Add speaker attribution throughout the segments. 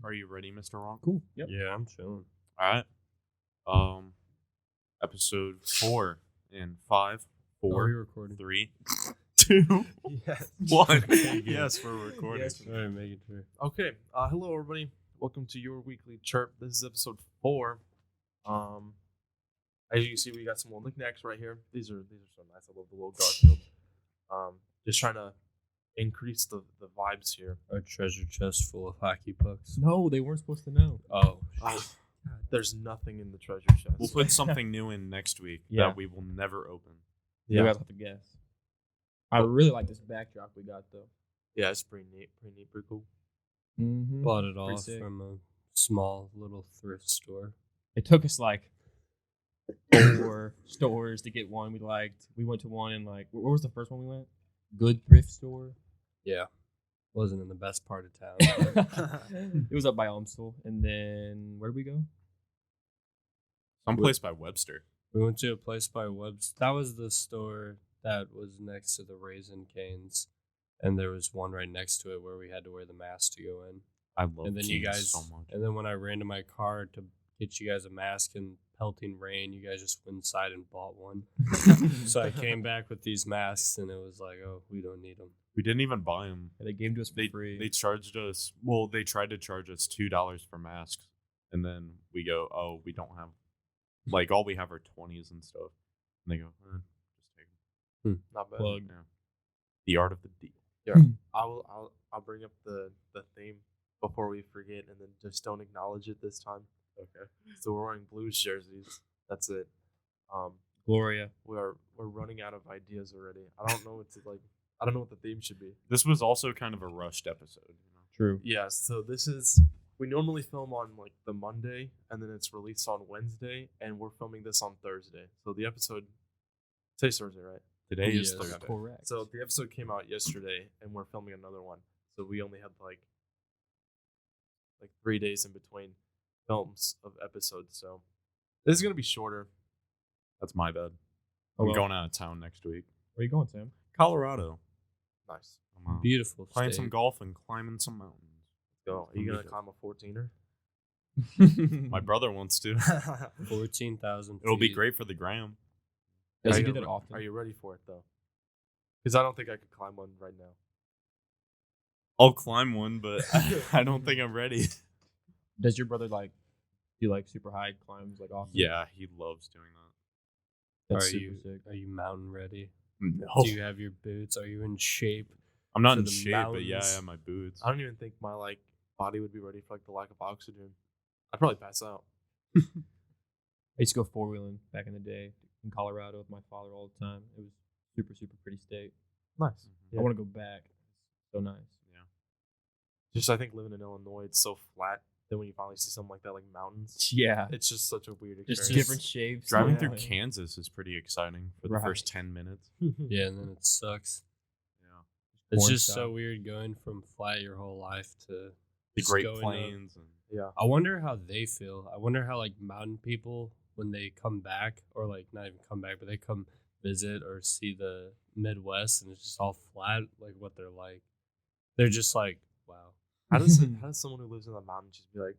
Speaker 1: Are you ready, Mr. Ron?
Speaker 2: Cool. Yep.
Speaker 3: Yeah, I'm chilling.
Speaker 1: All right. Episode 4 in 5,
Speaker 3: Are
Speaker 1: 4,
Speaker 3: we recording?
Speaker 1: 3, 2,
Speaker 2: Yes.
Speaker 1: 1. Yes, we're recording.
Speaker 2: Yes.
Speaker 3: All right, make it sure.
Speaker 2: Okay. Hello, everybody. Welcome to your weekly Chirp. This is episode 4. As you can see, we got some more knickknacks right here. These are so nice. I love the little Garfield. Just trying to increase the vibes here.
Speaker 3: Our treasure chest full of hockey pucks.
Speaker 2: No, they weren't supposed to know.
Speaker 3: Oh,
Speaker 2: There's nothing in the treasure chest.
Speaker 1: We'll put something new in next week
Speaker 2: Yeah.
Speaker 1: that we will never open.
Speaker 2: Yeah.
Speaker 4: You guys have to guess. I really like this backdrop we got though.
Speaker 2: Yeah, it's pretty neat, pretty cool.
Speaker 4: Mm-hmm.
Speaker 3: bought it
Speaker 4: Pretty
Speaker 3: off
Speaker 4: sick.
Speaker 3: from a small little thrift store.
Speaker 4: It took us like 4 stores to get one we liked. We went to one in like where was the first one we went? Good thrift store.
Speaker 3: Yeah, wasn't in the best part of town.
Speaker 4: It was up by Elmsville, and then where did we go?
Speaker 1: Someplace by Webster.
Speaker 3: We went to a place by Webster. That was the store that was next to the Raisin Canes, and there was one right next to it where we had to wear the mask to go in.
Speaker 1: I love
Speaker 3: And then you
Speaker 1: Kings
Speaker 3: guys,
Speaker 1: so much.
Speaker 3: and then when I ran to my car to get you guys a mask in pelting rain, you guys just went inside and bought one. So I came back with these masks, and it was like, oh, we don't need them.
Speaker 1: We didn't even buy them.
Speaker 4: They gave them to us for free.
Speaker 1: They charged us. Well, they tried to charge us $2 for masks, and then we go, "Oh, we don't have. Like all we have are 20s and stuff." And they go, "Just take them."
Speaker 2: Not bad.
Speaker 3: Plug.
Speaker 1: Yeah. The art of the deal.
Speaker 2: Yeah, I'll bring up the theme before we forget, and then just don't acknowledge it this time. Okay. So we're wearing Blues jerseys. That's it.
Speaker 4: Gloria.
Speaker 2: We're running out of ideas already. I don't know what to like. I don't know what the theme should be.
Speaker 1: This was also kind of a rushed episode. You know?
Speaker 4: True.
Speaker 2: Yeah. So this is we normally film on like the Monday, and then it's released on Wednesday, and we're filming this on Thursday. So the episode today's Thursday, right?
Speaker 1: Today is
Speaker 3: Yes.
Speaker 1: Thursday.
Speaker 4: Correct.
Speaker 2: So the episode came out yesterday, and we're filming another one. So we only had like 3 days in between films of episodes. So this is gonna be shorter.
Speaker 1: That's my bad.
Speaker 4: Oh,
Speaker 1: I'm
Speaker 4: well.
Speaker 1: going out of town next week.
Speaker 4: Where are you going, Sam?
Speaker 1: Colorado.
Speaker 2: Nice.
Speaker 1: I'm
Speaker 3: Beautiful
Speaker 1: playing
Speaker 3: state.
Speaker 1: some golf and climbing some mountains.
Speaker 2: Go. Are you gonna
Speaker 1: Gonna
Speaker 2: climb a 14er?
Speaker 1: My brother wants to.
Speaker 3: 14,000
Speaker 1: It'll be
Speaker 3: feet.
Speaker 1: great for the gram.
Speaker 4: Does
Speaker 2: Are
Speaker 4: he
Speaker 2: you
Speaker 4: do that
Speaker 2: re-
Speaker 4: often?
Speaker 2: Are you ready for it though? Because I don't think I could climb one right now.
Speaker 1: I'll climb one, but I don't think I'm ready.
Speaker 4: Does your brother like do like super high climbs like often?
Speaker 1: Yeah, he loves doing that.
Speaker 4: That's
Speaker 3: Are
Speaker 4: super
Speaker 3: you
Speaker 4: sick.
Speaker 3: are you mountain ready?
Speaker 1: No.
Speaker 3: Do you have your boots? Are you in shape?
Speaker 1: I'm not
Speaker 3: for
Speaker 1: in
Speaker 3: the
Speaker 1: shape, but yeah, I
Speaker 3: mountains?
Speaker 1: have my boots.
Speaker 2: I don't even think my body would be ready for the lack of oxygen. I'd probably pass out.
Speaker 4: I used to go 4-wheeling back in the day in Colorado with my father all the time. It was super pretty state.
Speaker 2: Nice.
Speaker 4: I want to go back. It's so nice.
Speaker 2: Just I think living in Illinois, it's so flat that when you finally see something like that, like mountains,
Speaker 4: Yeah.
Speaker 2: it's just such a weird
Speaker 4: Just
Speaker 2: experience.
Speaker 4: different shapes.
Speaker 1: Driving
Speaker 4: Yeah.
Speaker 1: through Kansas is pretty exciting for the
Speaker 4: Right.
Speaker 1: first 10 minutes.
Speaker 3: Yeah, and then it sucks.
Speaker 1: Yeah.
Speaker 3: It's
Speaker 4: Corn
Speaker 3: just
Speaker 4: stop.
Speaker 3: so weird going from flat your whole life to
Speaker 1: The
Speaker 3: just
Speaker 1: Great
Speaker 3: going up.
Speaker 1: Plains. And
Speaker 2: Yeah.
Speaker 3: I wonder how they feel. I wonder how mountain people when they come back, or not even come back, but they come visit or see the Midwest and it's just all flat, like what they're like. They're just like, wow.
Speaker 2: How does someone who lives in the mountains just be like,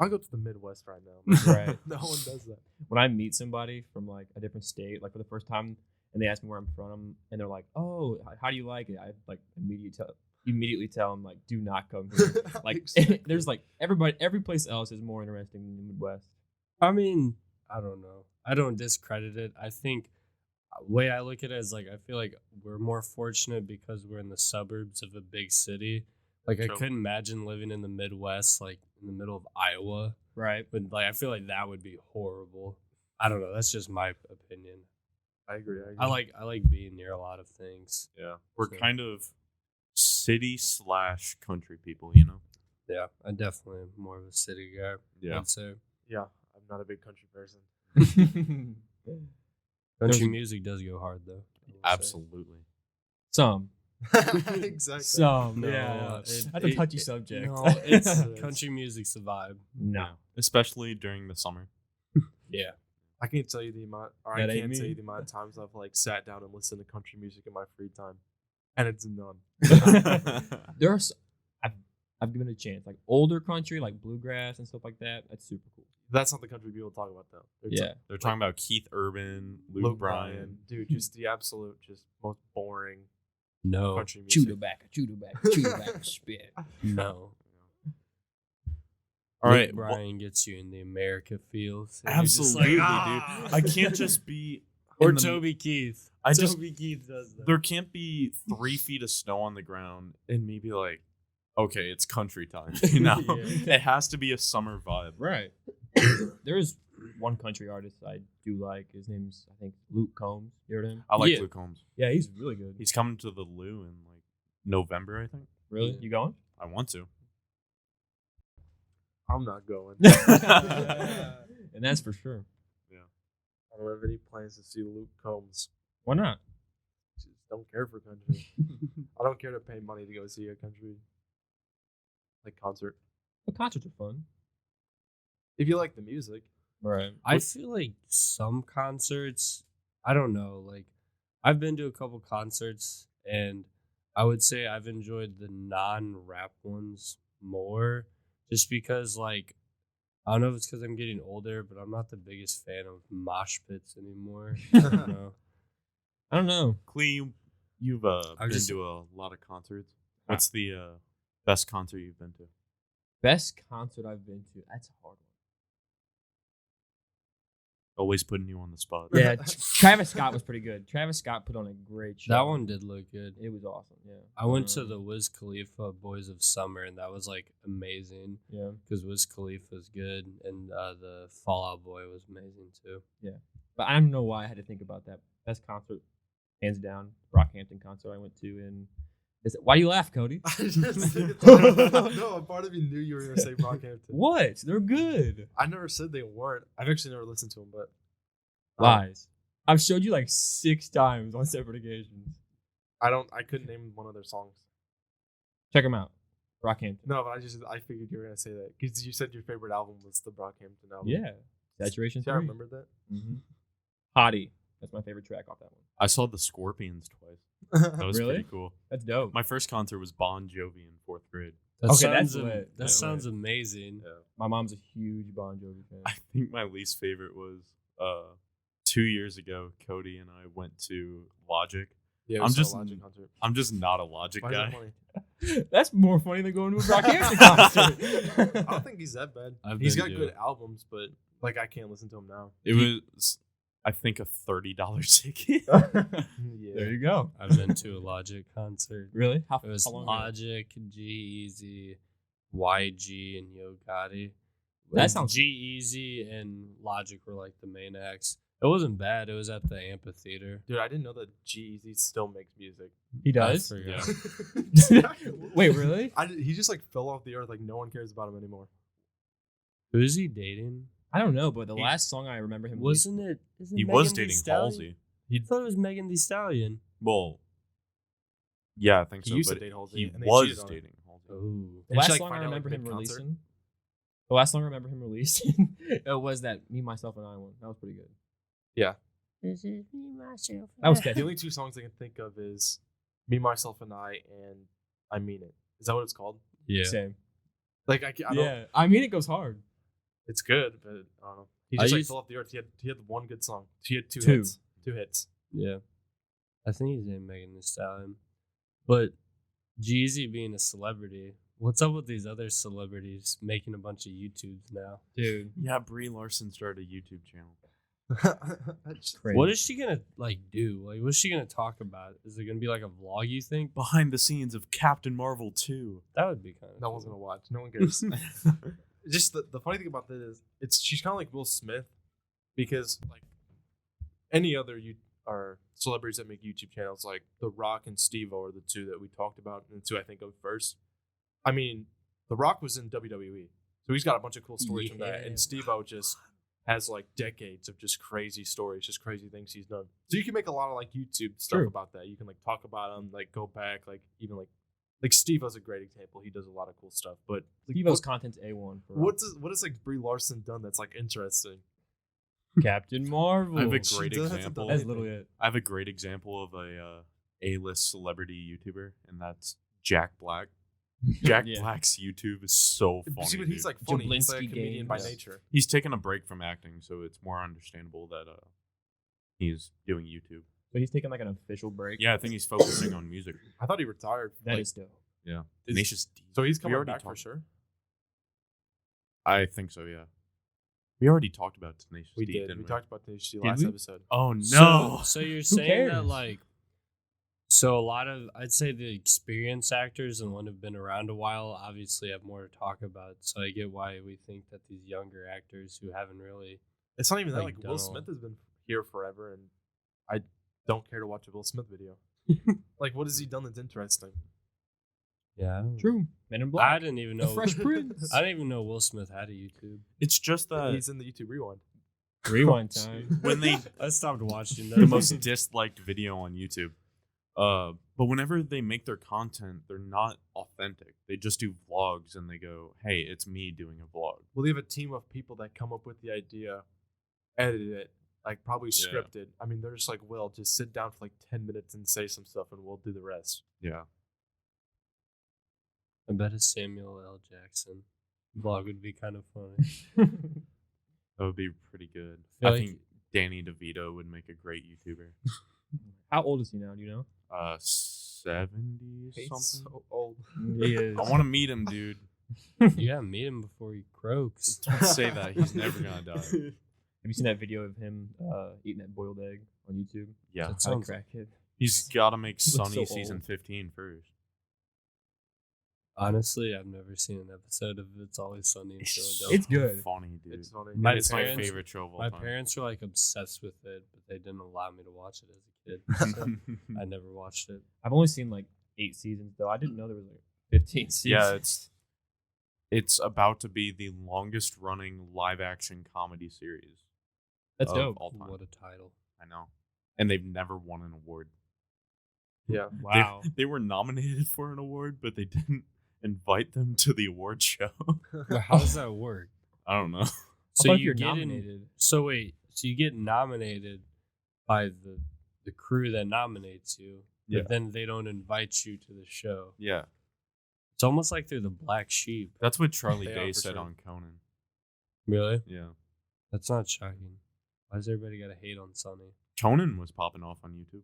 Speaker 2: I'll go to the Midwest right now?
Speaker 4: Right.
Speaker 2: No one does that.
Speaker 4: When I meet somebody from like a different state, like for the first time, and they ask me where I'm from, and they're like, "Oh, how do you like it?" I like immediately tell them like, "Do not come here." Like,
Speaker 2: Exactly.
Speaker 4: there's like every place else is more interesting than the Midwest.
Speaker 3: I mean, I don't know. I don't discredit it. I think way I look at it is I feel like we're more fortunate because we're in the suburbs of a big city. I
Speaker 1: True.
Speaker 3: couldn't imagine living in the Midwest, in the middle of Iowa.
Speaker 4: Right.
Speaker 3: But I feel like that would be horrible. I don't know. That's just my opinion.
Speaker 2: I agree.
Speaker 3: I like being near a lot of things.
Speaker 1: yeah, we're
Speaker 3: So-
Speaker 1: kind of city/country people, you know?
Speaker 3: Yeah, I definitely am more of a city guy.
Speaker 1: Yeah.
Speaker 3: I'd say
Speaker 2: Yeah, I'm not a big country person.
Speaker 3: country music does go hard though. I will say.
Speaker 1: Absolutely.
Speaker 4: Some.
Speaker 2: Exactly.
Speaker 4: Some.
Speaker 3: No,
Speaker 4: Yeah.
Speaker 3: it-
Speaker 4: That's a
Speaker 3: it-
Speaker 4: touchy
Speaker 3: it-
Speaker 4: subject.
Speaker 3: No, it's country music's the vibe.
Speaker 4: No.
Speaker 1: Especially during the summer.
Speaker 3: Yeah.
Speaker 2: I can't tell you the amount, or
Speaker 4: That
Speaker 2: I
Speaker 4: ain't
Speaker 2: can't tell
Speaker 4: me.
Speaker 2: you the amount of times I've sat down and listened to country music in my free time, and it's none.
Speaker 4: There's, I I've given it a chance. Like older country, like bluegrass and stuff like that. That's super cool.
Speaker 2: That's not the country people talk about though.
Speaker 1: They're talking about Keith Urban, Luke Bryan.
Speaker 2: Dude, just the absolute, just most boring
Speaker 3: No.
Speaker 2: country music.
Speaker 4: Chewbacca, spit.
Speaker 3: No.
Speaker 1: All
Speaker 3: Luke
Speaker 1: right,
Speaker 3: Bryan gets you in the America feels. and you're just
Speaker 1: absolutely,
Speaker 3: like, "Ah!"
Speaker 1: dude. I can't just be
Speaker 3: Or
Speaker 1: in the-
Speaker 3: Toby Keith.
Speaker 1: I just
Speaker 3: Toby Keith does that.
Speaker 1: there can't be 3 feet of snow on the ground and me be like, okay, it's country time. You know,
Speaker 3: Yeah.
Speaker 1: it has to be a summer vibe.
Speaker 4: Right. There is one country artist I do like. His name's, I think, Luke Combs. You heard of him?
Speaker 1: I like
Speaker 3: Yeah.
Speaker 1: Luke Combs.
Speaker 4: Yeah, he's really good.
Speaker 1: He's coming to the Lou in like November, I think.
Speaker 4: Really?
Speaker 3: Yeah.
Speaker 4: You going?
Speaker 1: I want to.
Speaker 2: I'm not going.
Speaker 4: And that's for sure.
Speaker 2: I don't have any plans to see Luke Combs.
Speaker 4: Why not?
Speaker 2: Just don't care for country. I don't care to pay money to go see a country like concert.
Speaker 4: Well, concerts are fun.
Speaker 2: If you like the music,
Speaker 4: Right.
Speaker 3: I feel like some concerts, I don't know, like I've been to a couple concerts and I would say I've enjoyed the non-rap ones more just because like I don't know if it's because I'm getting older, but I'm not the biggest fan of mosh pits anymore. I don't know.
Speaker 4: I don't know.
Speaker 1: Clee, you've been
Speaker 3: just-
Speaker 1: to a lot of concerts. What's the best concert you've been to?
Speaker 4: Best concert I've been to. That's a hard one.
Speaker 1: Always putting you on the spot.
Speaker 4: Yeah, Travis Scott was pretty good. Travis Scott put on a great show.
Speaker 3: That one did look good.
Speaker 4: It was awesome. Yeah.
Speaker 3: I went to the Wiz Khalifa Boys of Summer, and that was like amazing
Speaker 4: Yeah.
Speaker 3: because Wiz Khalifa was good, and the Fall Out Boy was amazing too.
Speaker 4: But I don't know why I had to think about that. Best concert, hands down, Brockhampton concert I went to. And why do you laugh, Cody?
Speaker 2: I just no, a part of me knew you were gonna say Brockhampton.
Speaker 4: What? They're good.
Speaker 2: I never said they weren't. I've actually never listened to them, but
Speaker 4: Lies. I've showed you like 6 times on separate occasions.
Speaker 2: I couldn't name one of their songs.
Speaker 4: Check them out. Brockhampton.
Speaker 2: No, but I figured you were gonna say that because you said your favorite album was the Brockhampton album.
Speaker 4: Yeah. Saturation
Speaker 2: See, I
Speaker 4: 3.
Speaker 2: remembered that.
Speaker 4: Mm-hmm. Hottie. That's my favorite track off that one.
Speaker 1: I saw the Scorpions twice. That was
Speaker 4: Really?
Speaker 1: pretty cool.
Speaker 4: That's dope.
Speaker 1: My first concert was Bon Jovi in 4th grade.
Speaker 3: That
Speaker 4: Okay,
Speaker 3: sounds
Speaker 4: that's lit.
Speaker 3: that
Speaker 4: That's
Speaker 3: sounds amazing.
Speaker 4: My mom's a huge Bon Jovi fan.
Speaker 1: I think my least favorite was 2 years ago. Cody and I went to Logic.
Speaker 2: Yeah,
Speaker 1: I'm
Speaker 2: I'm
Speaker 1: just-
Speaker 2: just Logic concert.
Speaker 1: I'm just not a Logic
Speaker 2: Why is that
Speaker 1: guy.
Speaker 2: funny?
Speaker 4: That's more funny than going to a Brockhampton concert.
Speaker 2: I don't think he's that bad.
Speaker 3: I've
Speaker 2: He's
Speaker 3: been
Speaker 2: got
Speaker 3: to
Speaker 2: good
Speaker 3: it.
Speaker 2: albums, but like I can't listen to him now.
Speaker 1: It was, I think, a $30 ticket.
Speaker 2: Yeah.
Speaker 4: There you go.
Speaker 3: I've been to a Logic concert.
Speaker 4: Really?
Speaker 3: It was
Speaker 4: how long ago?
Speaker 3: Logic, G-Eazy, YG, and Yo Gotti.
Speaker 4: That sounds-
Speaker 3: G-Eazy and Logic were like the main acts. It wasn't bad. It was at the amphitheater.
Speaker 2: Dude, I didn't know that G-Eazy still makes music.
Speaker 4: He does?
Speaker 3: I forgot.
Speaker 4: Wait, really?
Speaker 2: He just like fell off the earth. Like no one cares about him anymore.
Speaker 3: Who is he dating?
Speaker 4: I don't know, but the
Speaker 1: He-
Speaker 4: last song I remember him
Speaker 3: Isn't it
Speaker 1: He was dating Halsey.
Speaker 3: I thought it was Megan Thee Stallion.
Speaker 1: Well, yeah, I think
Speaker 2: He
Speaker 1: so.
Speaker 2: used to
Speaker 1: but
Speaker 2: date Halsey,
Speaker 1: he
Speaker 2: and they
Speaker 1: was
Speaker 2: cheated on him.
Speaker 1: dating Halsey.
Speaker 3: Oh.
Speaker 4: The
Speaker 2: Did
Speaker 4: last
Speaker 2: she, like,
Speaker 4: song I
Speaker 2: find out, like,
Speaker 4: remember him
Speaker 2: mid-concert?
Speaker 4: releasing. The last song I remember him releasing it was that Me, Myself, and I one. That was pretty good.
Speaker 2: Yeah.
Speaker 3: This is me, myself.
Speaker 4: That was
Speaker 2: The
Speaker 4: catchy.
Speaker 2: only 2 songs I can think of is "Me, Myself, and I" and "I Mean It." Is that what it's called?
Speaker 3: Yeah.
Speaker 4: Same.
Speaker 2: Like I don't.
Speaker 4: Yeah. I mean, it goes hard.
Speaker 2: It's good, but I don't know. He
Speaker 3: I
Speaker 2: just like
Speaker 3: used-
Speaker 2: fell off the earth. He had one good song. He had 2
Speaker 4: Two.
Speaker 2: hits. 2 hits.
Speaker 3: Yeah. I think he's named Megan Thee Stallion. But Jeezy being a celebrity, what's up with these other celebrities making a bunch of YouTubes now?
Speaker 4: Dude.
Speaker 1: Yeah, Brie Larson started a YouTube channel.
Speaker 2: That's
Speaker 4: Crazy.
Speaker 3: What is she gonna like do? Like what's she gonna talk about? Is it gonna be like a vlog, you think?
Speaker 1: Behind the scenes of Captain Marvel 2.
Speaker 3: That would be kind of
Speaker 2: No one's gonna watch. No one cares. Just the funny thing about this is she's kind of like Will Smith, because like any other celebrities that make YouTube channels, like The Rock and Steve-O are the 2 that we talked about and the 2 I think of first. I mean, The Rock was in WWE, so he's got a bunch of cool stories from that,
Speaker 3: Yeah.
Speaker 2: and Steve-O just has like decades of just crazy stories, just crazy things he's done. So you can make a lot of like YouTube stuff
Speaker 4: True.
Speaker 2: about that. You can like talk about him, like go back, like even like Steve-O's a great example. He does a lot of cool stustuff, but like,
Speaker 4: Steve-O's content's A1. For
Speaker 2: what is like Brie Larson done that's like interesting?
Speaker 4: Captain Marvel.
Speaker 1: I have a
Speaker 2: she
Speaker 1: great
Speaker 2: doesn't
Speaker 1: example.
Speaker 2: have
Speaker 4: That's literally it.
Speaker 1: I have a great example of a A-list celebrity YouTuber, and that's Jack Black. Jack
Speaker 4: Yeah.
Speaker 1: Black's YouTube is so funny.
Speaker 2: See, but he's
Speaker 1: dude.
Speaker 2: like funny. He's like a
Speaker 4: Jablinski
Speaker 2: comedian by
Speaker 4: Games.
Speaker 2: nature.
Speaker 1: He's taken a break from acting, so it's more understandable that he's doing YouTube.
Speaker 4: So he's taking like an official break.
Speaker 1: Yeah, I think he's focusing on music.
Speaker 2: I thought he retired.
Speaker 4: That
Speaker 2: like,
Speaker 4: is dope.
Speaker 1: Yeah,
Speaker 2: Is-
Speaker 1: Tenacious D.
Speaker 2: so he's
Speaker 1: We
Speaker 2: coming
Speaker 1: already
Speaker 2: back for
Speaker 1: talked-
Speaker 2: sure.
Speaker 1: I think so. Yeah, we already talked about Tenacious
Speaker 2: We
Speaker 1: D,
Speaker 2: did.
Speaker 1: didn't
Speaker 2: We
Speaker 1: we?
Speaker 2: talked about Tenacious D
Speaker 4: Did
Speaker 2: last
Speaker 4: we?
Speaker 2: episode.
Speaker 1: Oh no!
Speaker 3: So you're saying that
Speaker 4: cares?
Speaker 3: like, so a lot of I'd say the experienced actors and one who've been around a while obviously have more to talk about. So I get why we think that these younger actors who haven't really.
Speaker 2: It's not even that.
Speaker 3: Like,
Speaker 2: Like Will
Speaker 3: done all-
Speaker 2: Smith has been here forever, and I don't care to watch a Will Smith video. Like, what has he done that's interesting?
Speaker 3: Yeah,
Speaker 4: True. Men in
Speaker 3: I
Speaker 4: Black.
Speaker 3: didn't even
Speaker 4: The
Speaker 3: know.
Speaker 4: Fresh Prince.
Speaker 3: I didn't even know Will Smith had a YouTube.
Speaker 1: It's just that
Speaker 2: He's in the YouTube Rewind.
Speaker 4: Rewind time.
Speaker 1: when they
Speaker 3: I stopped watching that.
Speaker 1: the most disliked video on YouTube. But whenever they make their content, they're not authentic. They just do vlogs and they go, "Hey, it's me doing a vlog."
Speaker 2: Well, they have a team of people that come up with the idea, edit it, like probably
Speaker 1: Yeah.
Speaker 2: scripted. I mean, they're just like, "Will, just sit down for like 10 minutes and say some stuff, and we'll do the rest."
Speaker 1: Yeah,
Speaker 3: I bet a Samuel L. Jackson vlog would be kind of funny.
Speaker 1: that would be pretty good.
Speaker 3: Feel
Speaker 1: I
Speaker 3: like-
Speaker 1: think Danny DeVito would make a great YouTuber.
Speaker 4: How old is he now? Do you know?
Speaker 1: 70
Speaker 2: He's
Speaker 1: something.
Speaker 2: so old.
Speaker 4: He is.
Speaker 1: I want to meet him, dude.
Speaker 3: You gotta meet him before he croaks.
Speaker 1: Don't say that. He's never gonna die.
Speaker 4: Have you seen that video of him eating that boiled egg on YouTube?
Speaker 1: Yeah,
Speaker 3: That
Speaker 4: How to
Speaker 3: sounds
Speaker 4: crack it.
Speaker 1: he's got to make
Speaker 4: He looks
Speaker 1: Sunny
Speaker 4: so
Speaker 1: season
Speaker 4: old.
Speaker 1: 15 first.
Speaker 3: Honestly, I've never seen an episode of It's Always Sunny in
Speaker 1: It's
Speaker 3: Philadelphia.
Speaker 4: It's good.
Speaker 1: funny, dude.
Speaker 2: It's funny.
Speaker 3: My
Speaker 1: It's my
Speaker 3: parents-
Speaker 1: favorite show of all
Speaker 3: My
Speaker 1: time.
Speaker 3: parents were like obsessed with it, but they didn't allow me to watch it as a kid. So I never watched it.
Speaker 4: I've only seen like 8 seasons though. I didn't know there was like 15 seasons.
Speaker 1: Yeah, it's about to be the longest running live action comedy series
Speaker 4: that's
Speaker 1: of
Speaker 4: dope.
Speaker 1: all time.
Speaker 3: What a title.
Speaker 1: I know. And they've never won an award.
Speaker 2: Yeah.
Speaker 4: Wow.
Speaker 1: They were nominated for an award, but they didn't invite them to the award show.
Speaker 3: Well, how does that work?
Speaker 1: I don't know.
Speaker 4: So
Speaker 3: So
Speaker 4: if
Speaker 3: you
Speaker 4: you're
Speaker 3: get
Speaker 4: nominated,
Speaker 3: so wait, so you get nominated by the crew that nominates you, but
Speaker 1: Yeah.
Speaker 3: then they don't invite you to the show.
Speaker 1: Yeah.
Speaker 3: It's almost like they're the black sheep.
Speaker 1: That's what Charlie
Speaker 2: They are
Speaker 1: Day
Speaker 2: for
Speaker 1: said
Speaker 2: sure.
Speaker 1: on Conan.
Speaker 3: Really?
Speaker 1: Yeah.
Speaker 3: That's not shocking. Why does everybody gotta hate on Sonny?
Speaker 1: Conan was popping off on YouTube.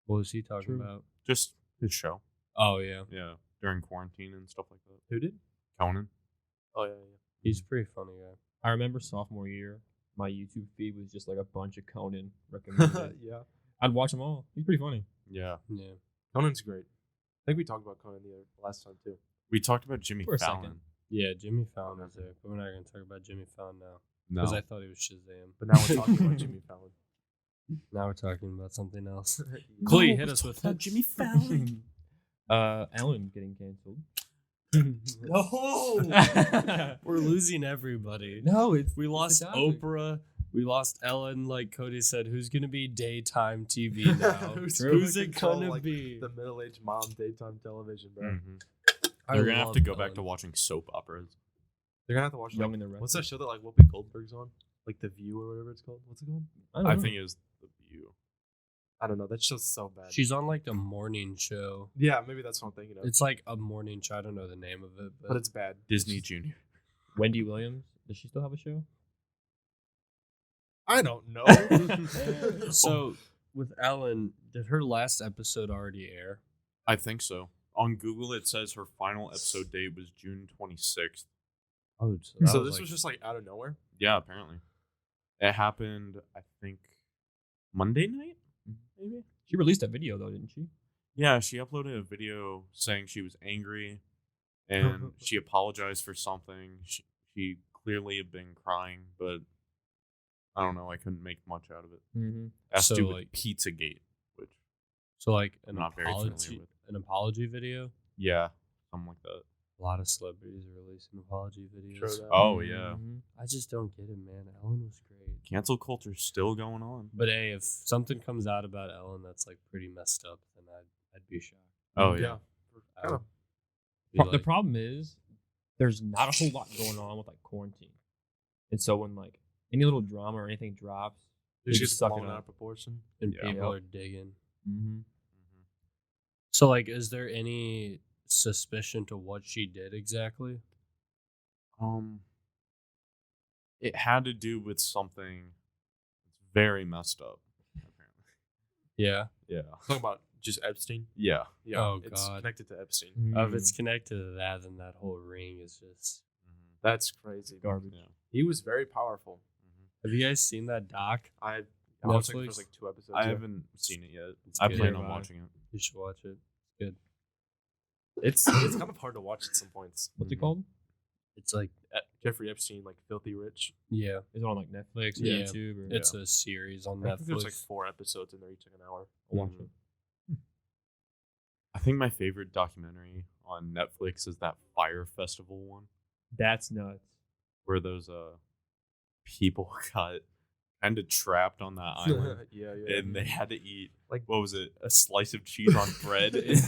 Speaker 3: What was he talking
Speaker 4: True.
Speaker 3: about?
Speaker 1: Just his show.
Speaker 3: Oh yeah,
Speaker 1: Yeah. During quarantine and stuff like that.
Speaker 2: Who did?
Speaker 1: Conan.
Speaker 2: Oh yeah,
Speaker 3: he's a pretty funny guy.
Speaker 4: I remember sophomore year, my YouTube feed was just like a bunch of Conan recommended.
Speaker 2: yeah. Yeah.
Speaker 4: I'd watch them all. He's pretty funny.
Speaker 1: Yeah.
Speaker 3: Yeah.
Speaker 2: Conan's great. I think we talked about Conan the last time too.
Speaker 1: We talked about Jimmy
Speaker 4: For a
Speaker 1: Fallon.
Speaker 4: second.
Speaker 3: Yeah, Jimmy Fallon is there, but we're not gonna talk about Jimmy Fallon now
Speaker 1: No.
Speaker 3: because I thought he was Shazam.
Speaker 2: But now we're talking about Jimmy Fallon.
Speaker 3: Now we're talking about something else.
Speaker 2: Yeah.
Speaker 3: Clee, hit us with it.
Speaker 1: Jimmy Fallon.
Speaker 4: Ellen getting canceled.
Speaker 3: Oh, we're losing everybody.
Speaker 4: No, it's
Speaker 3: We lost
Speaker 4: the topic.
Speaker 3: Oprah. We lost Ellen. Like Cody said, who's gonna be daytime TV now?
Speaker 2: Who's
Speaker 3: who's
Speaker 2: gonna
Speaker 3: it
Speaker 2: control,
Speaker 3: gonna
Speaker 2: like,
Speaker 3: be?
Speaker 2: The middle-aged mom daytime television, bro.
Speaker 1: Mhm.
Speaker 3: I
Speaker 1: They're gonna have to
Speaker 3: love
Speaker 1: go back
Speaker 3: Ellen.
Speaker 1: to watching soap operas.
Speaker 2: They're gonna have to watch
Speaker 4: Young
Speaker 2: like,
Speaker 4: and the Restless.
Speaker 2: what's that show that like Whoopi Goldberg's on? Like The View or whatever it's called. What's it called?
Speaker 4: don't
Speaker 1: I
Speaker 4: know.
Speaker 1: think it was The View.
Speaker 2: I don't know. That show's so bad.
Speaker 3: She's on like a morning show.
Speaker 2: yeah, maybe that's what I'm thinking of.
Speaker 3: It's like a morning show. I don't know the name of it,
Speaker 2: but it's bad.
Speaker 1: Disney Junior.
Speaker 4: Wendy Williams. Does she still have a show?
Speaker 2: I don't know.
Speaker 3: so with Ellen, did her last episode already air?
Speaker 1: I think so. On Google, it says her final episode date was June 26th.
Speaker 3: Oh,
Speaker 2: So this was just like out of nowhere.
Speaker 1: Yeah, apparently. It happened, I think, Monday night? Maybe?
Speaker 4: She released a video though, didn't she?
Speaker 1: Yeah, she uploaded a video saying she was angry and she apologized for something. She clearly had been crying, but I don't know. I couldn't make much out of it.
Speaker 4: Mm-hmm.
Speaker 1: Has to
Speaker 3: So,
Speaker 1: do with
Speaker 3: like-
Speaker 1: Pizzagate, which,
Speaker 3: so like
Speaker 1: I'm not very familiar with.
Speaker 3: an apology video.
Speaker 1: Yeah, something like that.
Speaker 3: A lot of celebrities are releasing apology videos.
Speaker 2: True that.
Speaker 1: Oh, yeah.
Speaker 3: I just don't get it, man. Ellen was great.
Speaker 1: Cancel culture's still going on.
Speaker 3: But hey, if something comes out about Ellen that's like pretty messed up, then I'd be shocked.
Speaker 1: Oh, yeah.
Speaker 3: I
Speaker 2: Kinda.
Speaker 3: would be
Speaker 4: The
Speaker 3: like,
Speaker 4: problem is there's not a whole lot going on with like quarantine, and so when like any little drama or anything drops,
Speaker 2: It
Speaker 4: they
Speaker 2: just
Speaker 4: just
Speaker 2: gets
Speaker 4: suck it
Speaker 2: blown out
Speaker 4: up.
Speaker 2: of proportion.
Speaker 3: and
Speaker 1: Yeah.
Speaker 3: people are digging.
Speaker 4: Mm-hmm.
Speaker 3: So like, is there any suspicion to what she did exactly?
Speaker 1: It had to do with something that's very messed up. Apparently.
Speaker 3: Yeah.
Speaker 1: Yeah.
Speaker 2: Talking about just Epstein.
Speaker 1: Yeah.
Speaker 2: Yeah,
Speaker 3: Oh,
Speaker 2: it's
Speaker 3: God.
Speaker 2: connected to Epstein.
Speaker 3: If it's connected to that, then that whole ring is just.
Speaker 2: That's crazy.
Speaker 4: Garbage.
Speaker 1: Yeah.
Speaker 2: He was very powerful.
Speaker 3: Have you guys seen that doc?
Speaker 2: I watched like the
Speaker 3: Netflix?
Speaker 2: first like 2 episodes.
Speaker 1: I
Speaker 2: yeah.
Speaker 1: haven't seen it yet.
Speaker 3: It's
Speaker 1: I
Speaker 3: good.
Speaker 1: plan on
Speaker 4: Neither have I.
Speaker 1: watching it.
Speaker 3: You should watch it. Good.
Speaker 2: It's kind of hard to watch at some points.
Speaker 4: What's it
Speaker 1: Mhm.
Speaker 4: called?
Speaker 3: It's like,
Speaker 2: Jeffrey Epstein, like Filthy Rich.
Speaker 3: yeah,
Speaker 4: Is it on like Netflix or
Speaker 3: Yeah.
Speaker 4: YouTube? Or
Speaker 3: it's a series on
Speaker 2: I think there's like
Speaker 3: Netflix.
Speaker 2: 4 episodes in there, each like an hour.
Speaker 4: I'll watch
Speaker 1: Mhm.
Speaker 4: it.
Speaker 1: I think my favorite documentary on Netflix is that Fire Festival one,
Speaker 4: That's nuts.
Speaker 1: where those people got kind of trapped on that island,
Speaker 2: yeah.
Speaker 1: and they had to eat
Speaker 2: Like-
Speaker 1: what was it? A slice of cheese on bread and